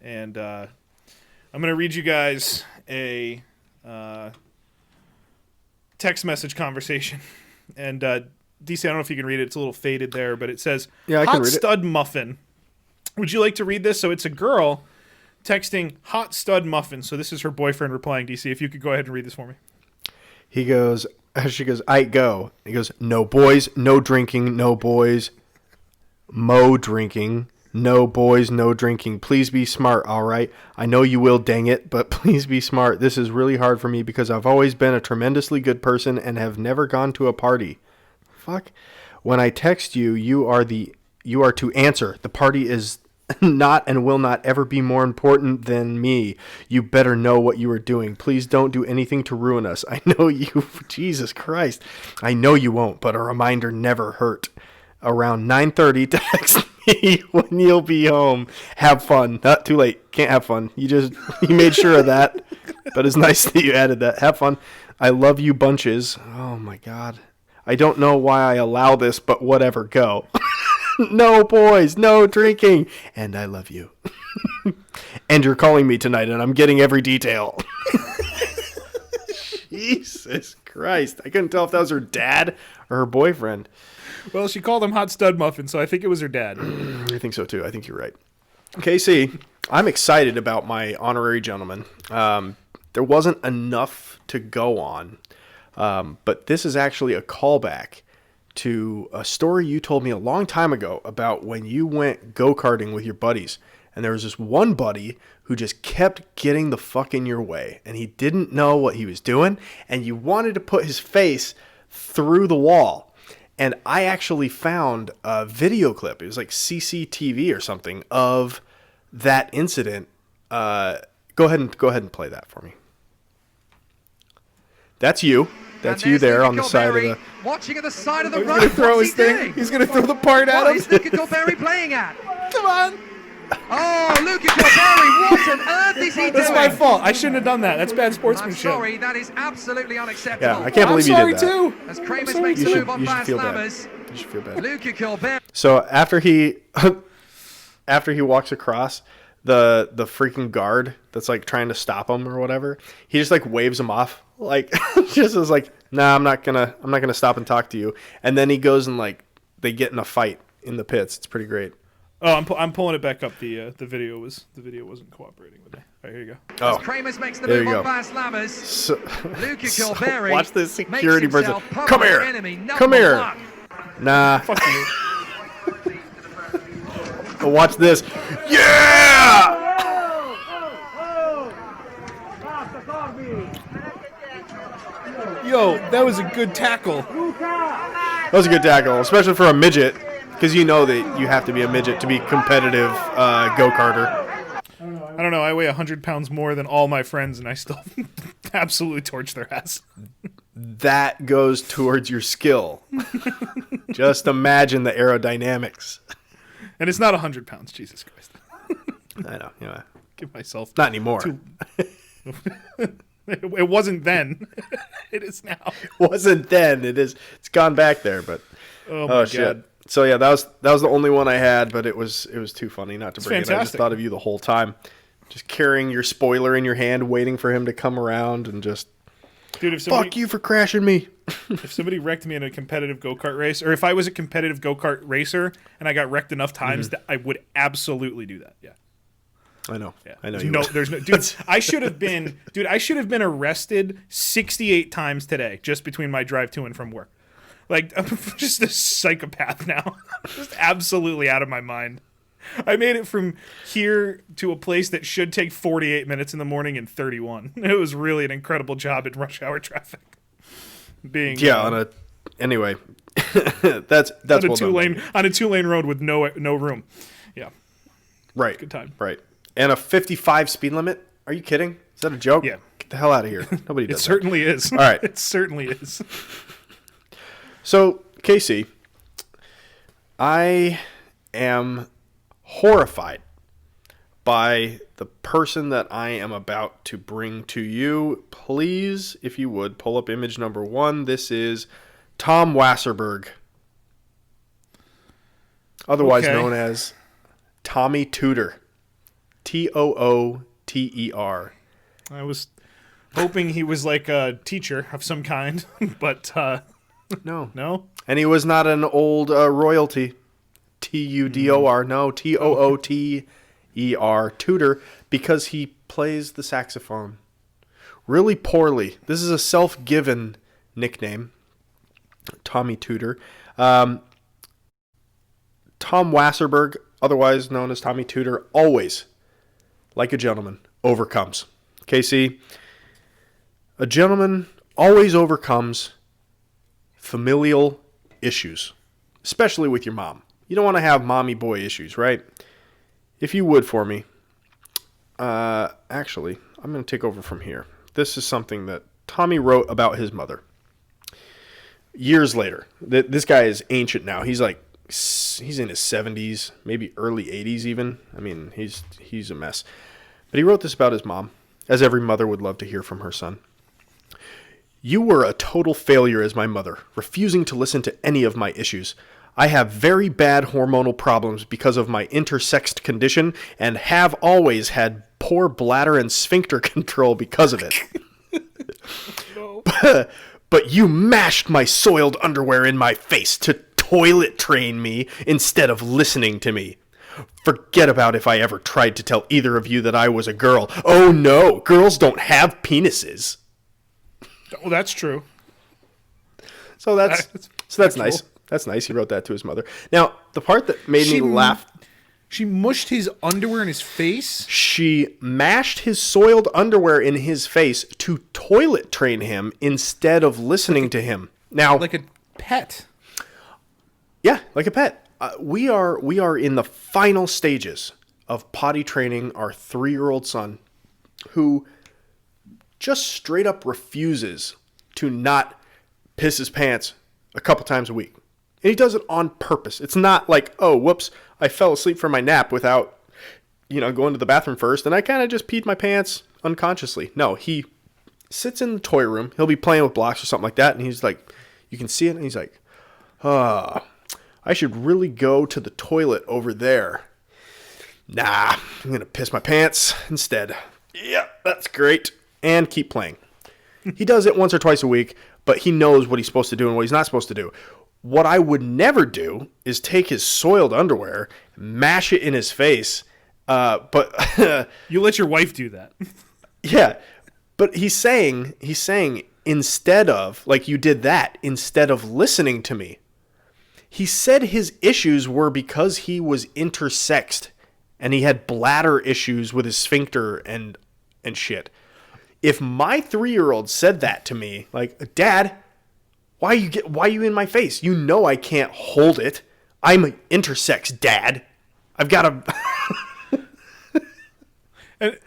and I'm going to read you guys a text message conversation. And DC, I don't know if you can read it. It's a little faded there, but it says, Yeah, I can Hot read it. Stud Muffin. Would you like to read this? So it's a girl texting Hot Stud Muffin. So this is her boyfriend replying, DC. If you could go ahead and read this for me. She goes, I go. He goes, no boys, no drinking, no boys, mo drinking, no boys, no drinking. Please be smart, all right? I know you will, dang it, but please be smart. This is really hard for me because I've always been a tremendously good person and have never gone to a party. Fuck. When I text you, you are to answer. The party is not and will not ever be more important than me. You better know what you are doing. Please don't do anything to ruin us. I know you, Jesus Christ. I know you won't, but a reminder never hurt. Around 9:30, text me when you'll be home. Have fun. Not too late. Can't have fun. You made sure of that. But it's nice that you added that. Have fun. I love you bunches. Oh my God. I don't know why I allow this, but whatever. Go. No boys, no drinking, and I love you. And you're calling me tonight, and I'm getting every detail. Jesus Christ. I couldn't tell if that was her dad or her boyfriend. Well, she called him Hot Stud Muffin, so I think it was her dad. I think so, too. I think you're right. KC, I'm excited about my honorary gentleman. There wasn't enough to go on, but this is actually a callback to a story you told me a long time ago about when you went go-karting with your buddies. And there was this one buddy who just kept getting the fuck in your way. And he didn't know what he was doing. And you wanted to put his face through the wall. And I actually found a video clip. It was like CCTV or something of that incident. Go ahead and play that for me. That's you. That's you there on the side of the... Watching at the side of the He's road. going to throw What's his he thing. doing? He's going to throw the part at What him. is Luca Corberry playing at? Come on. Oh, Luca Corberry, what on earth is he doing? That's my fault. I shouldn't have done that. That's bad I'm sportsmanship. sorry, that is absolutely unacceptable. Yeah, I can't I'm believe you sorry, did that. too. As Kramers sorry, makes too. a move on You should fast feel bad. lammers, You should feel bad. Luca Corberry. So after he walks across, the freaking guard that's like trying to stop him or whatever, he just like waves him off, like just is like, nah, I'm not gonna stop and talk to you. And then he goes and like they get in a fight in the pits. It's pretty great. Oh, I'm pulling it back up. The video wasn't cooperating with me. All right, here you go. Oh, As Kramers makes the there move you on go. fast lammers, So, Luca so Corberry watch this security makes person. himself public Come here. enemy number Come here. one. Nah. Fuck you. But watch this. Yeah. Yo, that was a good tackle. That was a good tackle, especially for a midget, because you know that you have to be a midget to be competitive go-karter. I don't know. I weigh 100 pounds more than all my friends, and I still absolutely torch their ass. That goes towards your skill. Just imagine the aerodynamics. And it's not 100 pounds. Jesus Christ. I know. You know, Give myself. not anymore. It wasn't then. It is now. Wasn't then. It is. It's gone back there, but Oh my shit. God. So yeah, that was the only one I had, but it was too funny not to bring it. I just fantastic. thought of you the whole time, just carrying your spoiler in your hand, waiting for him to come around, and just Dude, if somebody, fuck you for crashing me. if somebody wrecked me in a competitive go-kart race, or if I was a competitive go-kart racer and I got wrecked enough times, that I would absolutely do that. Yeah. I know. Yeah. I know. There's no, dude. I should have been arrested 68 times today just between my drive to and from work. Like, I'm just a psychopath now. Just absolutely out of my mind. I made it from here to a place that should take 48 minutes in the morning in 31. It was really an incredible job in rush hour traffic. Anyway, that's on a well done. two-lane road with no room. Yeah. Right. Good time. Right. And a 55 speed limit? Are you kidding? Is that a joke? Yeah. Get the hell out of here. Nobody It does certainly is. All right. It certainly is. So, Casey, I am horrified by the person that I am about to bring to you. Please, if you would, pull up image number 1. This is Tom Wasserberg, otherwise known as Tommy Tudor. Tooter. I was hoping he was like a teacher of some kind, but no. And he was not an old royalty. Tudor. No, Tooter. Tudor, because he plays the saxophone really poorly. This is a self-given nickname. Tommy Tudor. Tom Wasserberg, otherwise known as Tommy Tudor, always, like a gentleman, overcomes. Casey, a gentleman always overcomes familial issues, especially with your mom. You don't want to have mommy boy issues, right? If you would for me, actually, I'm going to take over from here. This is something that Tommy wrote about his mother years later. This guy is ancient now. He's in his 70s, maybe early 80s even. I mean, he's a mess. But he wrote this about his mom, as every mother would love to hear from her son. You were a total failure as my mother, refusing to listen to any of my issues. I have very bad hormonal problems because of my intersexed condition and have always had poor bladder and sphincter control because of it. But you mashed my soiled underwear in my face to toilet train me instead of listening to me. Forget about if I ever tried to tell either of you that I was a girl. Oh no, girls don't have penises. Well, that's true. So that's nice. That's nice. He wrote that to his mother. Now, the part that made me laugh... She mushed his underwear in his face? She mashed his soiled underwear in his face to toilet train him instead of listening to him. Now, like a pet. Yeah, like a pet. We are in the final stages of potty training our 3-year-old son, who just straight up refuses to not piss his pants a couple times a week. And he does it on purpose. It's not like, oh, whoops, I fell asleep from my nap without, going to the bathroom first, and I kind of just peed my pants unconsciously. No, he sits in the toy room. He'll be playing with blocks or something like that, and he's like, you can see it, and he's like, I should really go to the toilet over there. Nah, I'm going to piss my pants instead. Yeah, that's great. And keep playing. He does it once or twice a week, but he knows what he's supposed to do and what he's not supposed to do. What I would never do is take his soiled underwear, mash it in his face, but... You let your wife do that. Yeah, but he's saying, instead of, like you did that, instead of listening to me, he said his issues were because he was intersexed and he had bladder issues with his sphincter and shit. If my 3-year-old said that to me, like, Dad, why are you in my face? You know I can't hold it. I'm intersex, Dad. I've got to... And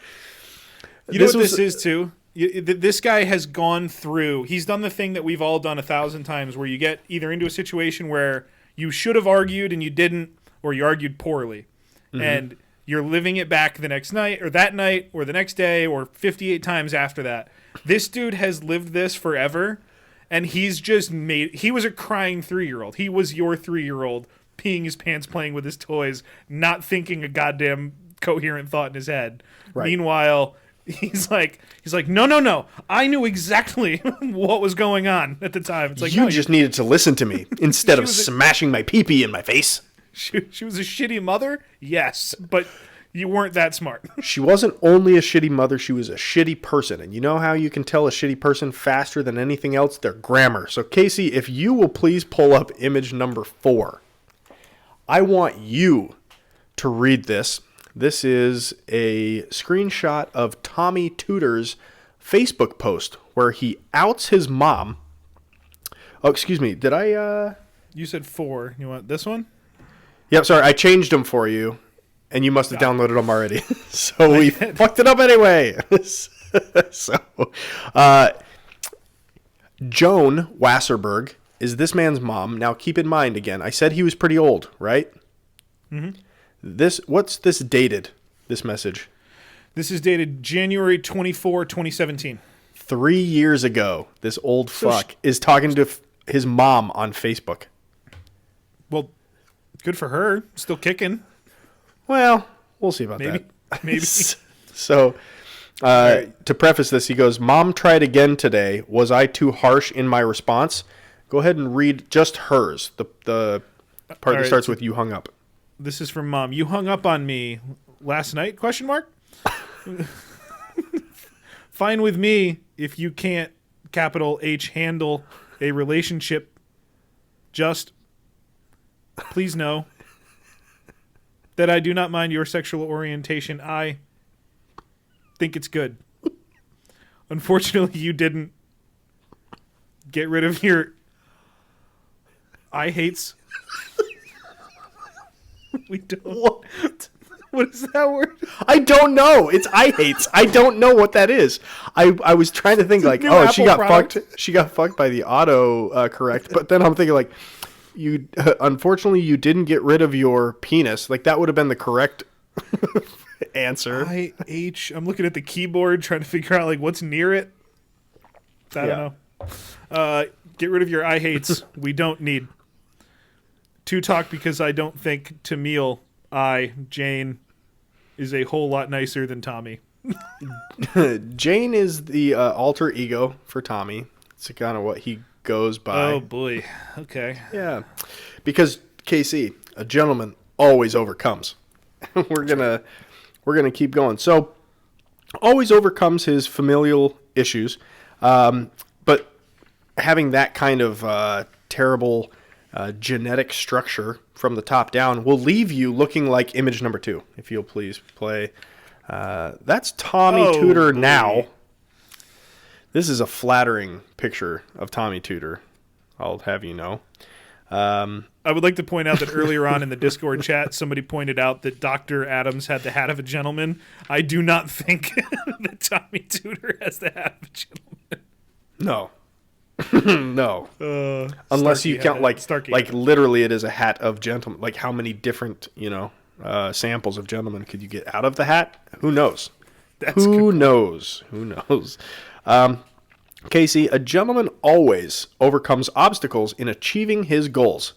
you know what this is, too? This guy has gone through... He's done the thing that we've all done 1,000 times, where you get either into a situation where you should have argued and you didn't, or you argued poorly. Mm-hmm. And you're living it back the next night, or that night, or the next day, or 58 times after that. This dude has lived this forever, and he's just made... He was a crying 3-year-old. He was your 3-year-old peeing his pants playing with his toys, not thinking a goddamn coherent thought in his head. Right. Meanwhile, he's like, no. I knew exactly what was going on at the time. It's like, You no, just needed to listen to me instead of was a- smashing my pee-pee in my face. she was a shitty mother? Yes, but you weren't that smart. She wasn't only a shitty mother, she was a shitty person. And you know how you can tell a shitty person faster than anything else? Their grammar. So, Casey, if you will please pull up image number 4. I want you to read this. This is a screenshot of Tommy Tudor's Facebook post where he outs his mom. Oh, excuse me. Did I... You said 4. You want this one? Yep, sorry. I changed them for you, and you must have downloaded them already. So we fucked it up anyway. So, Joan Wasserberg is this man's mom. Now, keep in mind, again, I said he was pretty old, right? Mm-hmm. What's this dated, this message? This is dated January 24, 2017. 3 years ago, this old fuck is talking to his mom on Facebook. Well, good for her. Still kicking. Well, we'll see about Maybe. that. Maybe. So, to preface this, he goes, Mom tried again today. Was I too harsh in my response? Go ahead and read just hers. The part that right, starts with you hung up. This is from Mom. You hung up on me last night? Question mark. Fine with me if you can't, capital H, handle a relationship. Just please know that I do not mind your sexual orientation. I think it's good. Unfortunately, you didn't get rid of your I hates. We don't. What? What is that word? I don't know. It's I hates. I don't know what that is. I was trying to think like, new oh, she Apple got product. fucked. She got fucked by the auto correct. But then I'm thinking like, you unfortunately you didn't get rid of your penis. Like that would have been the correct answer. I'm looking at the keyboard trying to figure out like what's near it. I don't know. Get rid of your I hates. We don't need to talk because I don't think Tamil, Jane, is a whole lot nicer than Tommy. Jane is the alter ego for Tommy. It's kind of what he goes by. Oh boy. Okay. Yeah, because KC, a gentleman always overcomes. We're gonna keep going. So, always overcomes his familial issues, but having that kind of terrible genetic structure from the top down will leave you looking like image number 2. If you'll please play. That's Tommy Tudor boy. now. This is a flattering picture of Tommy Tudor, I'll have you know. I would like to point out that earlier on in the Discord chat, somebody pointed out that Dr. Adams had the hat of a gentleman. I do not think that Tommy Tudor has the hat of a gentleman. No. No. Unless you count like literally it is a hat of gentleman. Like how many different, samples of gentlemen could you get out of the hat? Who knows? Who knows? Casey, a gentleman always overcomes obstacles in achieving his goals.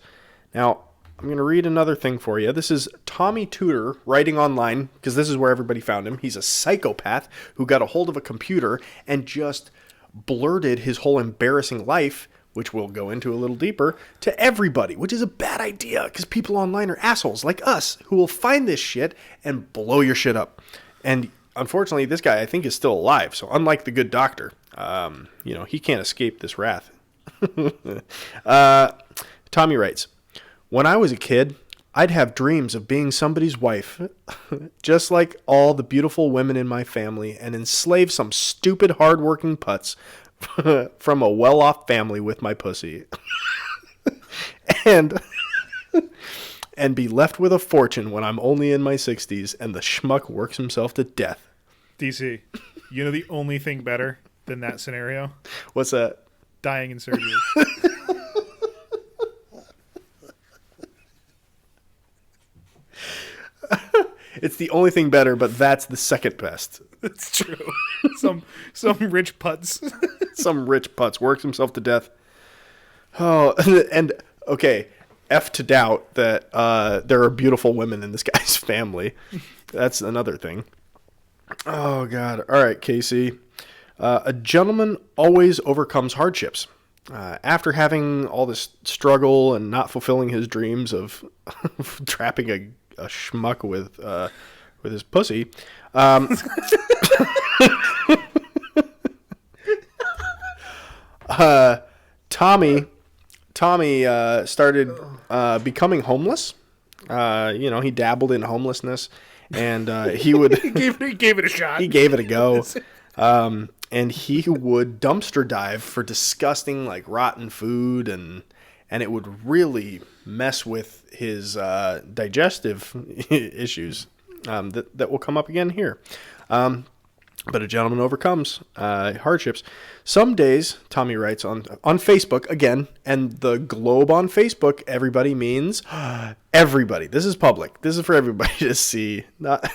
Now, I'm going to read another thing for you. This is Tommy Tudor writing online, because this is where everybody found him. He's a psychopath who got a hold of a computer and just blurted his whole embarrassing life, which we'll go into a little deeper, to everybody, which is a bad idea, because people online are assholes like us who will find this shit and blow your shit up. And unfortunately, this guy, I think, is still alive. So unlike the good doctor, he can't escape this wrath. Tommy writes, when I was a kid, I'd have dreams of being somebody's wife, just like all the beautiful women in my family, and enslave some stupid, hard-working putz from a well-off family with my pussy. and be left with a fortune when I'm only in my 60s and the schmuck works himself to death. DC, you know the only thing better than that scenario? What's that? Dying in surgery. It's the only thing better, but that's the second best. That's true. Some rich putz. Some rich putz works himself to death. Oh, and okay. F to doubt that there are beautiful women in this guy's family. That's another thing. Oh, God. All right, Casey. A gentleman always overcomes hardships. After having all this struggle and not fulfilling his dreams of trapping a schmuck with his pussy, Tommy started becoming homeless. He dabbled in homelessness, and he would he gave it a shot. He gave it a go. And he would dumpster dive for disgusting, like, rotten food, and it would really mess with his digestive issues that will come up again here. But a gentleman overcomes hardships. Some days, Tommy writes on Facebook again, and the globe on Facebook, everybody means everybody. This is public. This is for everybody to see. Not.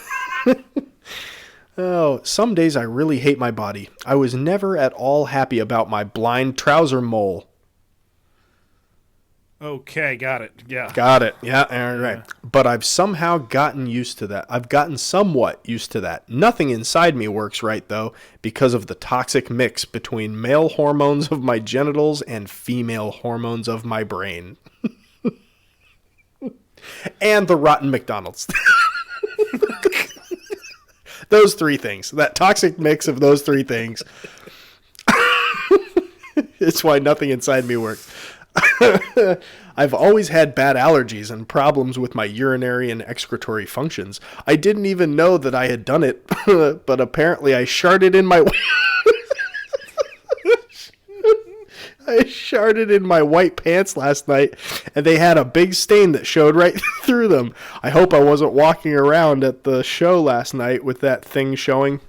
Oh, some days I really hate my body. I was never at all happy about my blind trouser mole. Okay, got it. Yeah. Got it. Yeah, all right. But I've somehow gotten used to that. I've gotten somewhat used to that. Nothing inside me works right, though, because of the toxic mix between male hormones of my genitals and female hormones of my brain. And the rotten McDonald's. Those three things. That toxic mix of those three things. It's why nothing inside me works. I've always had bad allergies and problems with my urinary and excretory functions. I didn't even know that I had done it, but apparently I sharted in my... I sharted in my white pants last night, and they had a big stain that showed right through them. I hope I wasn't walking around at the show last night with that thing showing.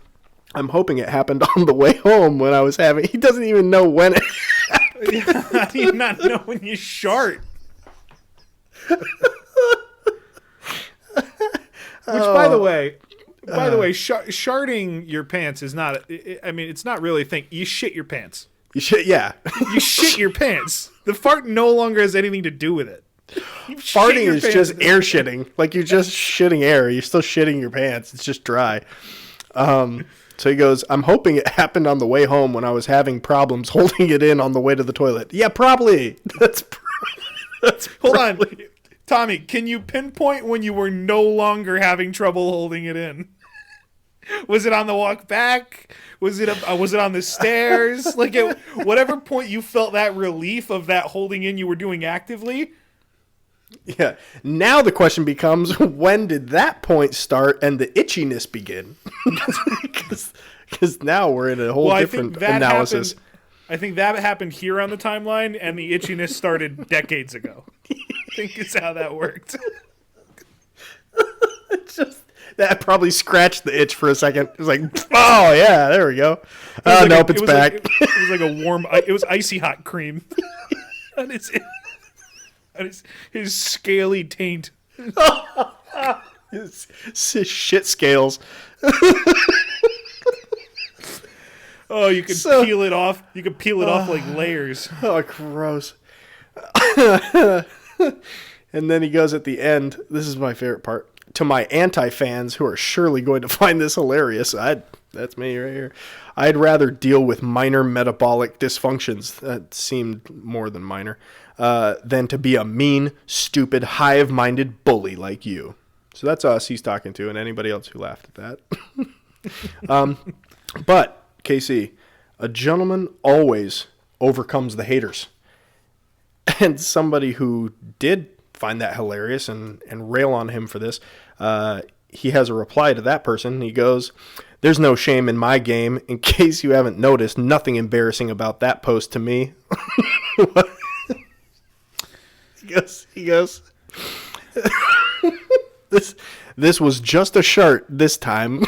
I'm hoping it happened on the way home when I was having... He doesn't even know when it happened. How do you not know when you shart? Which, by the way, sharting your pants is not... I mean, it's not really a thing. You shit your pants. You shit, yeah. You shit your pants. The fart no longer has anything to do with it. Farting is just air shitting. Like, you're just shitting air. You're still shitting your pants. It's just dry. So he goes, I'm hoping it happened on the way home when I was having problems holding it in on the way to the toilet. Yeah, probably. Hold on. Tommy, can you pinpoint when you were no longer having trouble holding it in? Was it on the walk back? Was it on the stairs? Like, at whatever point you felt that relief of that holding in you were doing actively? Yeah. Now the question becomes, when did that point start and the itchiness begin? Because now we're in a whole different analysis. I think that happened here on the timeline, and the itchiness started decades ago. I think it's how that worked. It's just... That probably scratched the itch for a second. It was like, oh, yeah, there we go. Oh, like nope, it's back. It was like a warm... It was icy hot cream. on his scaly taint. his shit scales. Oh, you can peel it off. You can peel it off like layers. Oh, gross. And then he goes at the end, this is my favorite part, to my anti-fans who are surely going to find this hilarious. That's me right here. I'd rather deal with minor metabolic dysfunctions, that seemed more than minor, than to be a mean, stupid, hive-minded bully like you. So that's us he's talking to, and anybody else who laughed at that. But, KC, a gentleman always overcomes the haters. And somebody who did find that hilarious and rail on him for this, he has a reply to that person. He goes, there's no shame in my game. In case you haven't noticed, nothing embarrassing about that post to me. He goes, this was just a shirt this time.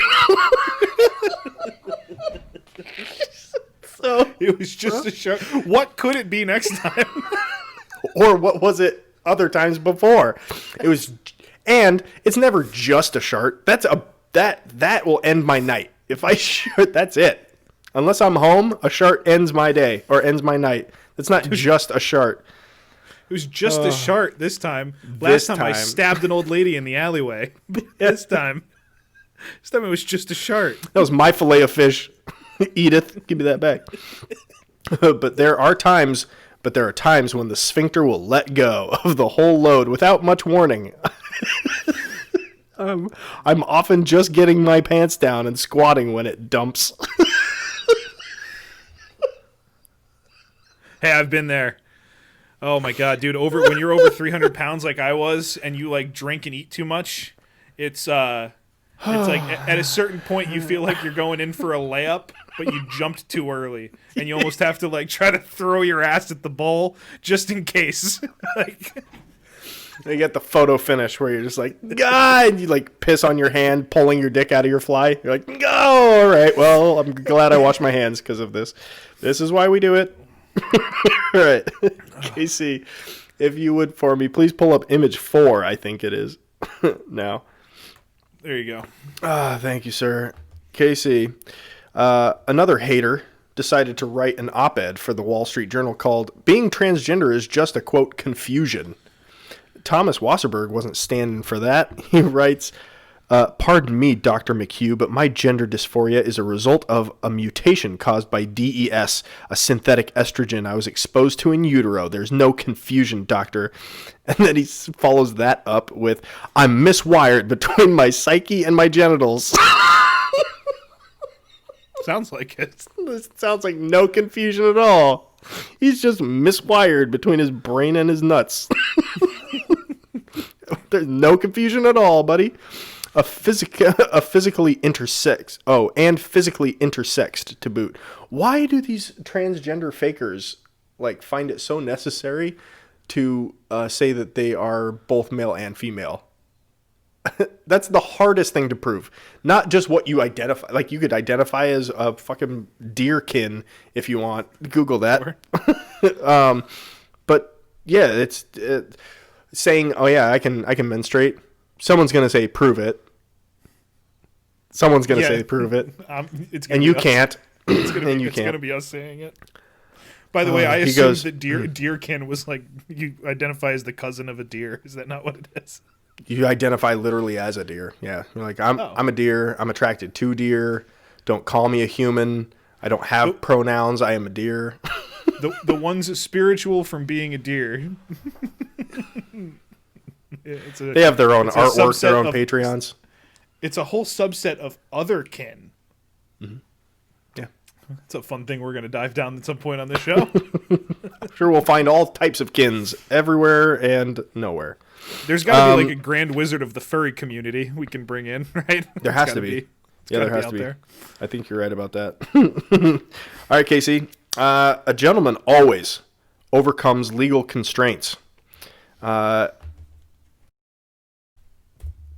So it was just a shirt. What could it be next time? Or what was it other times before? It was, and it's never just a shirt. That will end my night. If I shirt, that's it. Unless I'm home, a shirt ends my day or ends my night. It's not just a shirt. It was just a shart this time. Last time I stabbed an old lady in the alleyway. This time it was just a shart. That was my fillet of fish. Edith, give me that back. But there are times when the sphincter will let go of the whole load without much warning. I'm often just getting my pants down and squatting when it dumps. Hey, I've been there. Oh my god, dude! When you're over 300 pounds like I was, and you like drink and eat too much, it's like at a certain point you feel like you're going in for a layup, but you jumped too early, and you almost have to like try to throw your ass at the bowl just in case. Like, you get the photo finish where you're just like, God, you like piss on your hand, pulling your dick out of your fly. You're like, oh, all right, well, I'm glad I washed my hands because of this. This is why we do it. All right. Casey, if you would for me, please pull up image 4, I think it is. Now. There you go. Thank you, sir. Casey, another hater decided to write an op-ed for the Wall Street Journal called "Being Transgender is Just a, quote, Confusion." Thomas Wasserberg wasn't standing for that. He writes, pardon me, Dr. McHugh, but my gender dysphoria is a result of a mutation caused by DES, a synthetic estrogen I was exposed to in utero. There's no confusion, doctor. And then he follows that up with, I'm miswired between my psyche and my genitals. Sounds like it. This sounds like no confusion at all. He's just miswired between his brain and his nuts. There's no confusion at all, buddy. Physically intersexed. Oh, and physically intersexed to boot. Why do these transgender fakers like find it so necessary to say that they are both male and female? That's the hardest thing to prove. Not just what you identify. Like, you could identify as a fucking deerkin if you want. Google that. Sure. But yeah, it's saying, "Oh yeah, I can menstruate." Someone's gonna say, "Prove it." Someone's gonna say, "Prove it," and you can't. It's gonna be us saying it. By the way, I assumed that deerkin was like you identify as the cousin of a deer. Is that not what it is? You identify literally as a deer. Yeah, you're like, I'm a deer. I'm attracted to deer. Don't call me a human. I don't have pronouns. I am a deer. The one's spiritual from being a deer. They have their own artwork, their own Patreons. It's a whole subset of other kin. Mm-hmm. Yeah. It's a fun thing we're going to dive down at some point on this show. Sure, we'll find all types of kins everywhere and nowhere. There's got to be like a grand wizard of the furry community we can bring in, right? There has to be. Yeah, there has to be. There. I think you're right about that. All right, Casey. A gentleman always overcomes legal constraints.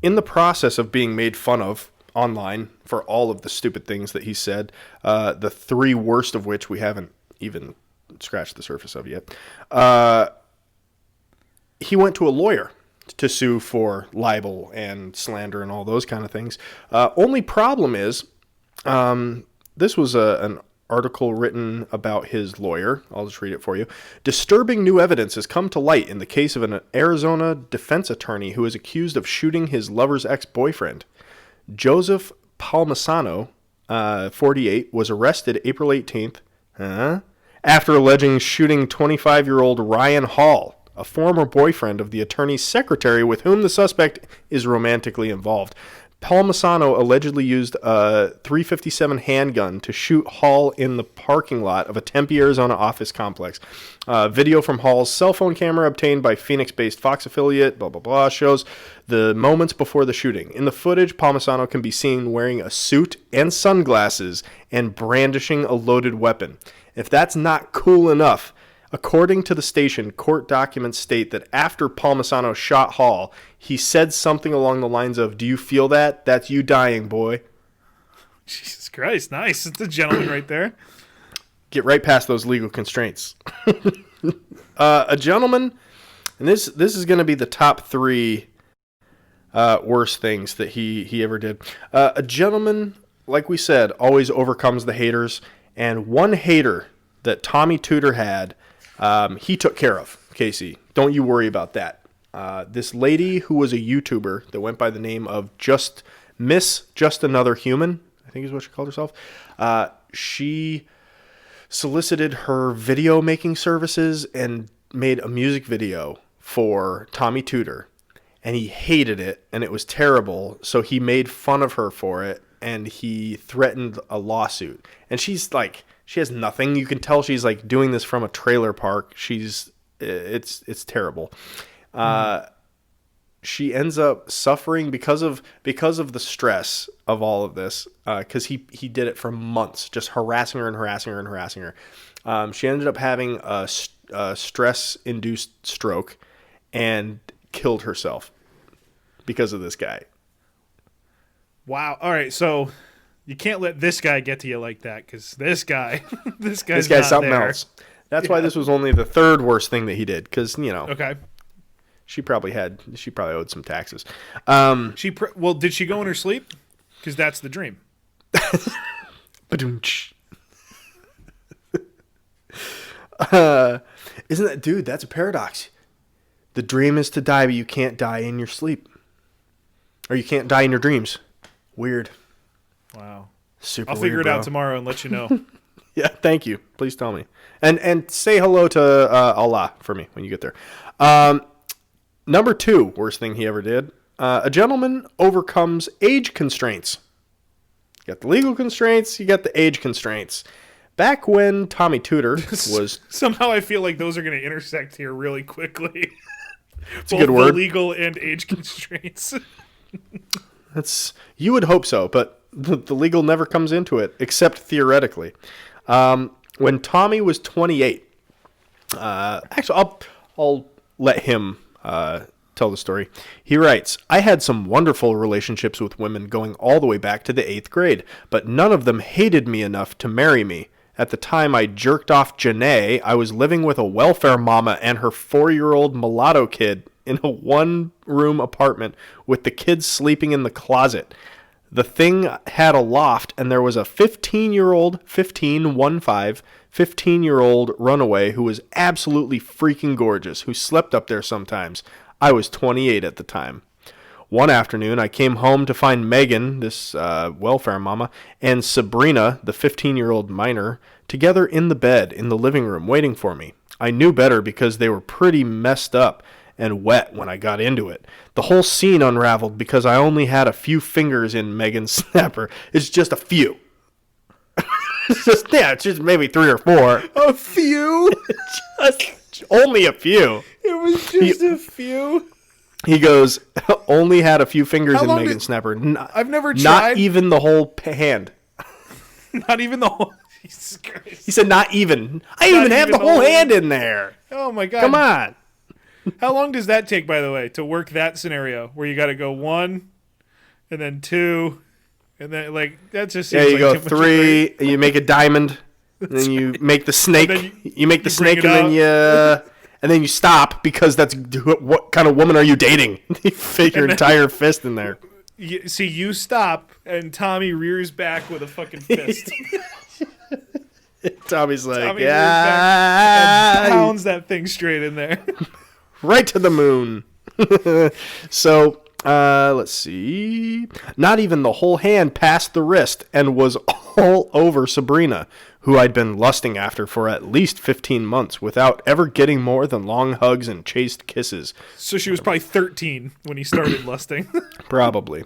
In the process of being made fun of online for all of the stupid things that he said, the 3 worst of which we haven't even scratched the surface of yet, he went to a lawyer to sue for libel and slander and all those kind of things. Only problem is, this was an article written about his lawyer. I'll just read it for you. Disturbing new evidence has come to light in the case of an Arizona defense attorney who is accused of shooting his lover's ex-boyfriend. Joseph Palmisano, 48, was arrested April 18th after alleging shooting 25-year-old Ryan Hall, a former boyfriend of the attorney's secretary with whom the suspect is romantically involved. Palmisano allegedly used a .357 handgun to shoot Hall in the parking lot of a Tempe, Arizona office complex. Video from Hall's cell phone camera obtained by Phoenix-based Fox affiliate, blah, blah, blah, shows the moments before the shooting. In the footage, Palmisano can be seen wearing a suit and sunglasses and brandishing a loaded weapon. If that's not cool enough, according to the station, court documents state that after Palmisano shot Hall, he said something along the lines of, "Do you feel that? That's you dying, boy." Jesus Christ, nice. It's a gentleman right there. Get right past those legal constraints. A gentleman, and this is going to be the top 3 worst things that he ever did. A gentleman, like we said, always overcomes the haters, and one hater that Tommy Tudor had, he took care of Casey. Don't you worry about that. This lady who was a YouTuber that went by the name of Just Another Human, I think is what she called herself. She solicited her video making services and made a music video for Tommy Tudor, and he hated it and it was terrible. So he made fun of her for it and he threatened a lawsuit. And she's like, she has nothing. You can tell she's like doing this from a trailer park. It's terrible. She ends up suffering because of the stress of all of this, because he did it for months, just harassing her. She ended up having a stress-induced stroke and killed herself because of this guy. Wow. All right, so you can't let this guy get to you like that, because this guy's something there. else. That's why this was only the third worst thing that he did, because, Okay. She probably owed some taxes. Well, did she go in her sleep? Because that's the dream. Ba-doom-tsh. Isn't that, dude? That's a paradox. The dream is to die, but you can't die in your sleep, or you can't die in your dreams. Weird. Wow. Super. I'll figure weird, it out bro. tomorrow and let you know. Yeah, thank you. Please tell me, and say hello to Allah for me when you get there. Number 2 worst thing he ever did. A gentleman overcomes age constraints. You got the legal constraints, you got the age constraints. Back when Tommy Tudor was... Somehow I feel like those are going to intersect here really quickly. It's a good word. The legal and age constraints. You would hope so, but the legal never comes into it, except theoretically. When Tommy was 28... actually, I'll let him... tell the story. He writes, I had some wonderful relationships with women going all the way back to the 8th grade, but none of them hated me enough to marry me. At the time I jerked off Janae, I was living with a welfare mama and her 4-year-old mulatto kid in a 1-room apartment with the kids sleeping in the closet. The thing had a loft, and there was a 15-year-old runaway who was absolutely freaking gorgeous, who slept up there sometimes. I was 28 at the time. One afternoon, I came home to find Megan, this welfare mama, and Sabrina, the 15-year-old minor, together in the bed in the living room waiting for me. I knew better because they were pretty messed up and wet when I got into it. The whole scene unraveled because I only had a few fingers in Megan's snapper. It's just a few. It's just maybe 3 or 4. A few? Just only a few. It was just a few. He goes, only had a few fingers in Megan's snapper. I've never tried. Not even the whole hand. Not even the whole... Jesus Christ. He said not even. I didn't even have the whole hand in there. Oh, my God. Come on. How long does that take, by the way, to work that scenario where you got to go 1 and then 2 and then, like, that just seems you like go 3, and you make a diamond, and then you make the snake. You make the snake, and then you stop because that's what kind of woman are you dating? You fit your entire fist in there. You stop, and Tommy rears back with a fucking fist. Tommy's like, Tommy rears back and pounds that thing straight in there. Right to the moon. So, let's see. Not even the whole hand past the wrist and was all over Sabrina, who I'd been lusting after for at least 15 months without ever getting more than long hugs and chaste kisses. So she was probably 13 when he started lusting. Probably.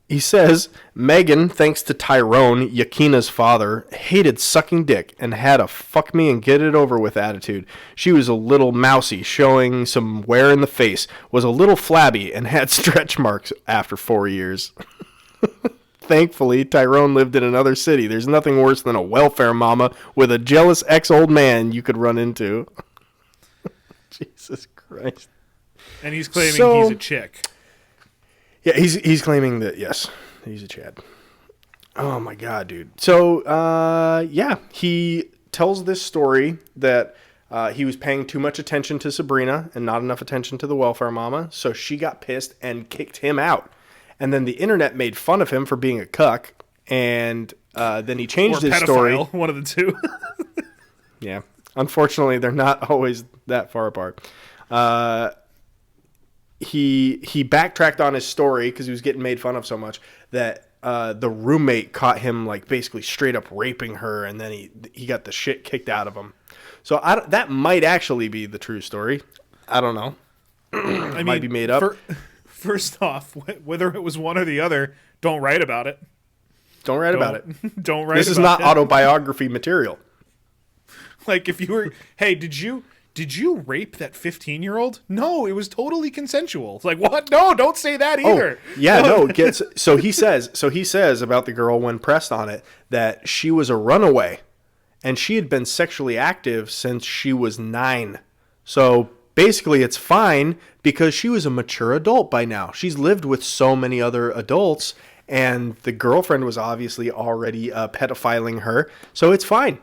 He says, Megan, thanks to Tyrone, Yakina's father, hated sucking dick and had a fuck me and get it over with attitude. She was a little mousy, showing some wear in the face, was a little flabby, and had stretch marks after 4 years. Thankfully, Tyrone lived in another city. There's nothing worse than a welfare mama with a jealous ex-old man you could run into. Jesus Christ. And he's claiming he's a chick. Yeah, he's claiming that, yes, he's a Chad. Oh, my God, dude. So, he tells this story that he was paying too much attention to Sabrina and not enough attention to the welfare mama, so she got pissed and kicked him out. And then the internet made fun of him for being a cuck, and then he changed his story. One of the two. Yeah. Unfortunately, they're not always that far apart. He backtracked on his story because he was getting made fun of so much that the roommate caught him like basically straight up raping her, and then he got the shit kicked out of him. So that might actually be the true story. I don't know. It might be made up. First off, whether it was one or the other, don't write about it. Don't write about it. Don't write. This is not autobiography material. Like if you were, hey, did you rape that 15-year-old? No, it was totally consensual. It's like, what? No, don't say that either. Oh, yeah, no. So he says about the girl when pressed on it that she was a runaway, and she had been sexually active since she was 9. So basically, it's fine because she was a mature adult by now. She's lived with so many other adults, and the girlfriend was obviously already pedophiling her. So it's fine.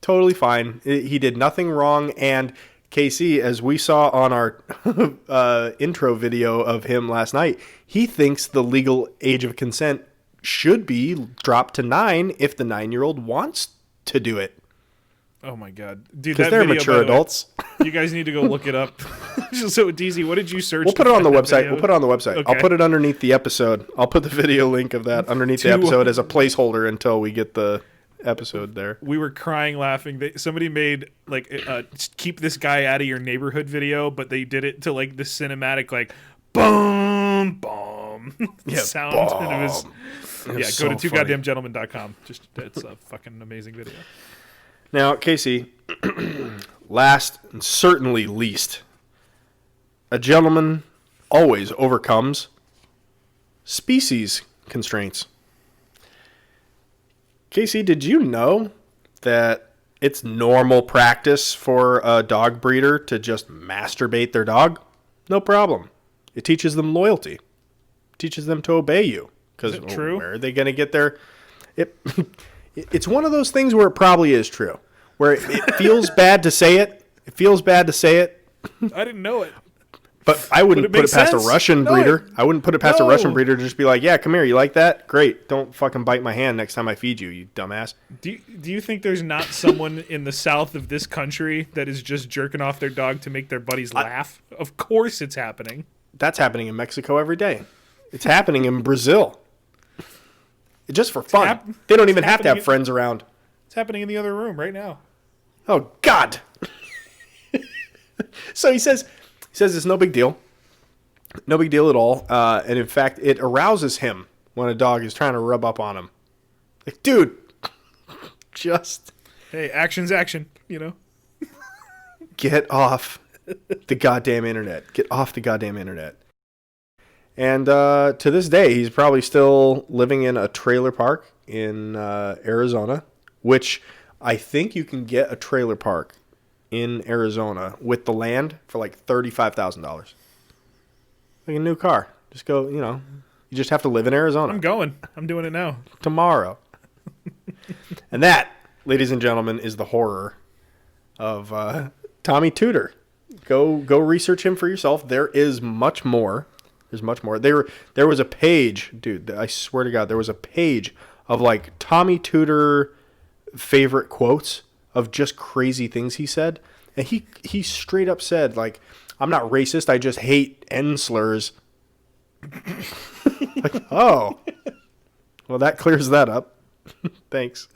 Totally fine. He did nothing wrong. And KC, as we saw on our intro video of him last night, he thinks the legal age of consent should be dropped to 9 if the 9-year-old wants to do it. Oh my god, dude! Because they're video, mature adults. You guys need to go look it up. So, DZ, what did you search? We'll put it on the website. Okay. I'll put it underneath the episode. I'll put the video link of that underneath the episode as a placeholder until we get the episode there. We were crying laughing. Somebody made like keep this guy out of your neighborhood video, but they did it to like the cinematic like boom boom sound. Bomb. And it was go so to funny. twogoddamngentlemen.com. Just it's a fucking amazing video. Now, Casey, last and certainly least, a gentleman always overcomes species constraints. Casey, did you know that it's normal practice for a dog breeder to just masturbate their dog? No problem. It teaches them loyalty. It teaches them to obey you. Because true? Where are they going to get their... It's one of those things where it probably is true. Where it feels bad to say it. It feels bad to say it. I didn't know it. But I wouldn't put it past a Russian breeder. I wouldn't put it past a Russian breeder to just be like, yeah, come here. You like that? Great. Don't fucking bite my hand next time I feed you, you dumbass. Do you think there's not someone in the south of this country that is just jerking off their dog to make their buddies laugh? Of course it's happening. That's happening in Mexico every day. It's happening in Brazil. Just for fun. They don't even have to have friends around. It's happening in the other room right now. Oh, God. So he says it's no big deal. No big deal at all. And in fact, it arouses him when a dog is trying to rub up on him. Like, dude, just... Hey, action's action, you know? Get off the goddamn internet. Get off the goddamn internet. And to this day, he's probably still living in a trailer park in Arizona, which I think you can get a trailer park in Arizona with the land for like $35,000. Like a new car. Just go, you just have to live in Arizona. I'm going. I'm doing it now. Tomorrow. And that, ladies and gentlemen, is the horror of Tommy Tudor. Go research him for yourself. There is much more. There's much more. There was a page, dude, I swear to God, there was a page of like Tommy Tudor favorite quotes of just crazy things he said. And he straight up said, like, I'm not racist, I just hate N slurs. Like, oh. Well, that clears that up. Thanks.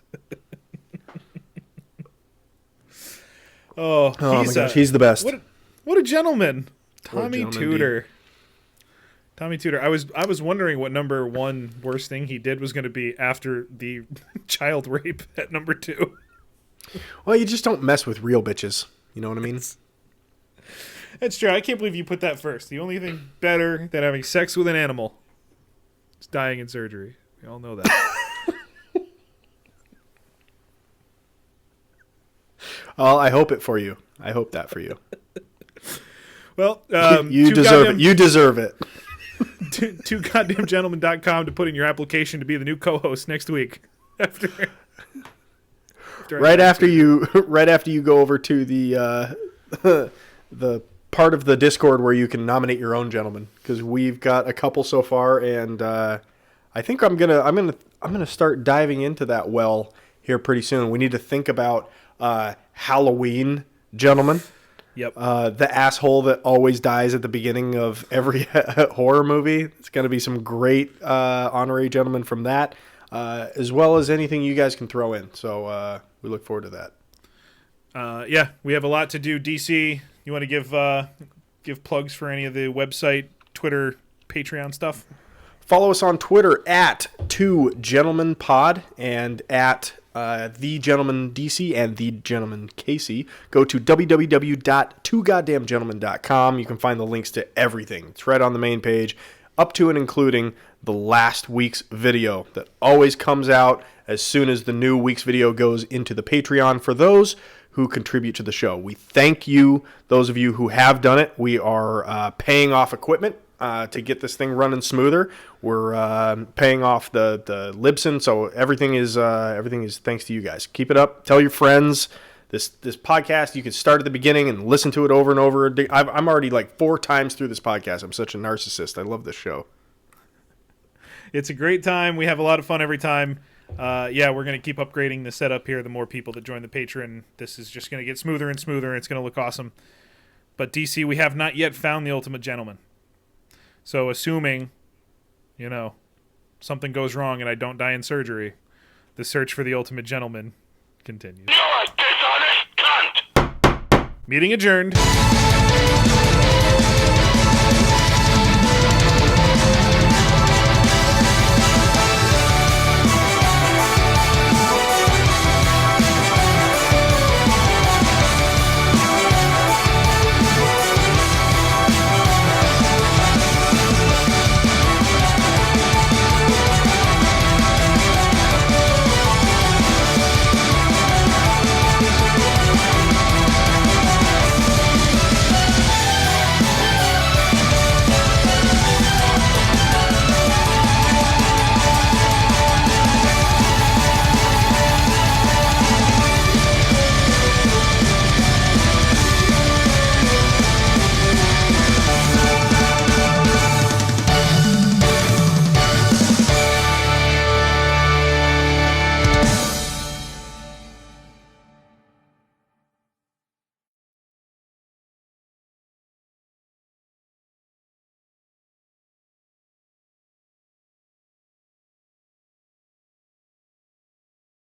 Oh my gosh, he's the best. What a gentleman. Tommy gentleman, Tudor. Tommy Tudor. I was wondering what number one worst thing he did was going to be after the child rape at number 2. Well, you just don't mess with real bitches. You know what I mean? That's true. I can't believe you put that first. The only thing better than having sex with an animal is dying in surgery. We all know that. Well, I hope it for you. I hope that for you. Well, you deserve it. You deserve it. twogoddamngentlemen.com to put in your application to be the new co-host next week. Right after you go over to the the part of the Discord where you can nominate your own gentleman, because we've got a couple so far, and I think I'm gonna start diving into that well here pretty soon. We need to think about Halloween gentleman. Yep. The asshole that always dies at the beginning of every horror movie. It's going to be some great honorary gentlemen from that, as well as anything you guys can throw in. So we look forward to that. Yeah, we have a lot to do. DC, you want to give plugs for any of the website, Twitter, Patreon stuff? Follow us on Twitter at 2gentlemenpod and at The Gentleman DC and The Gentleman Casey. Go to www.twogoddamngentlemen.com. You can find the links to everything. It's right on the main page, up to and including the last week's video that always comes out as soon as the new week's video goes into the Patreon for those who contribute to the show. We thank you, those of you who have done it. We are paying off equipment to get this thing running smoother. We're paying off the Libsyn, so everything is thanks to you guys. Keep it up. Tell your friends. This podcast, you can start at the beginning and listen to it over and over. I'm already like 4 times through this podcast. I'm such a narcissist. I love this show. It's a great time. We have a lot of fun every time. Yeah, we're going to keep upgrading the setup here. The more people that join the Patreon, this is just going to get smoother and smoother, and it's going to look awesome. But DC, we have not yet found the ultimate gentleman. So assuming, something goes wrong and I don't die in surgery, the search for the ultimate gentleman continues. You're a dishonest cunt! Meeting adjourned.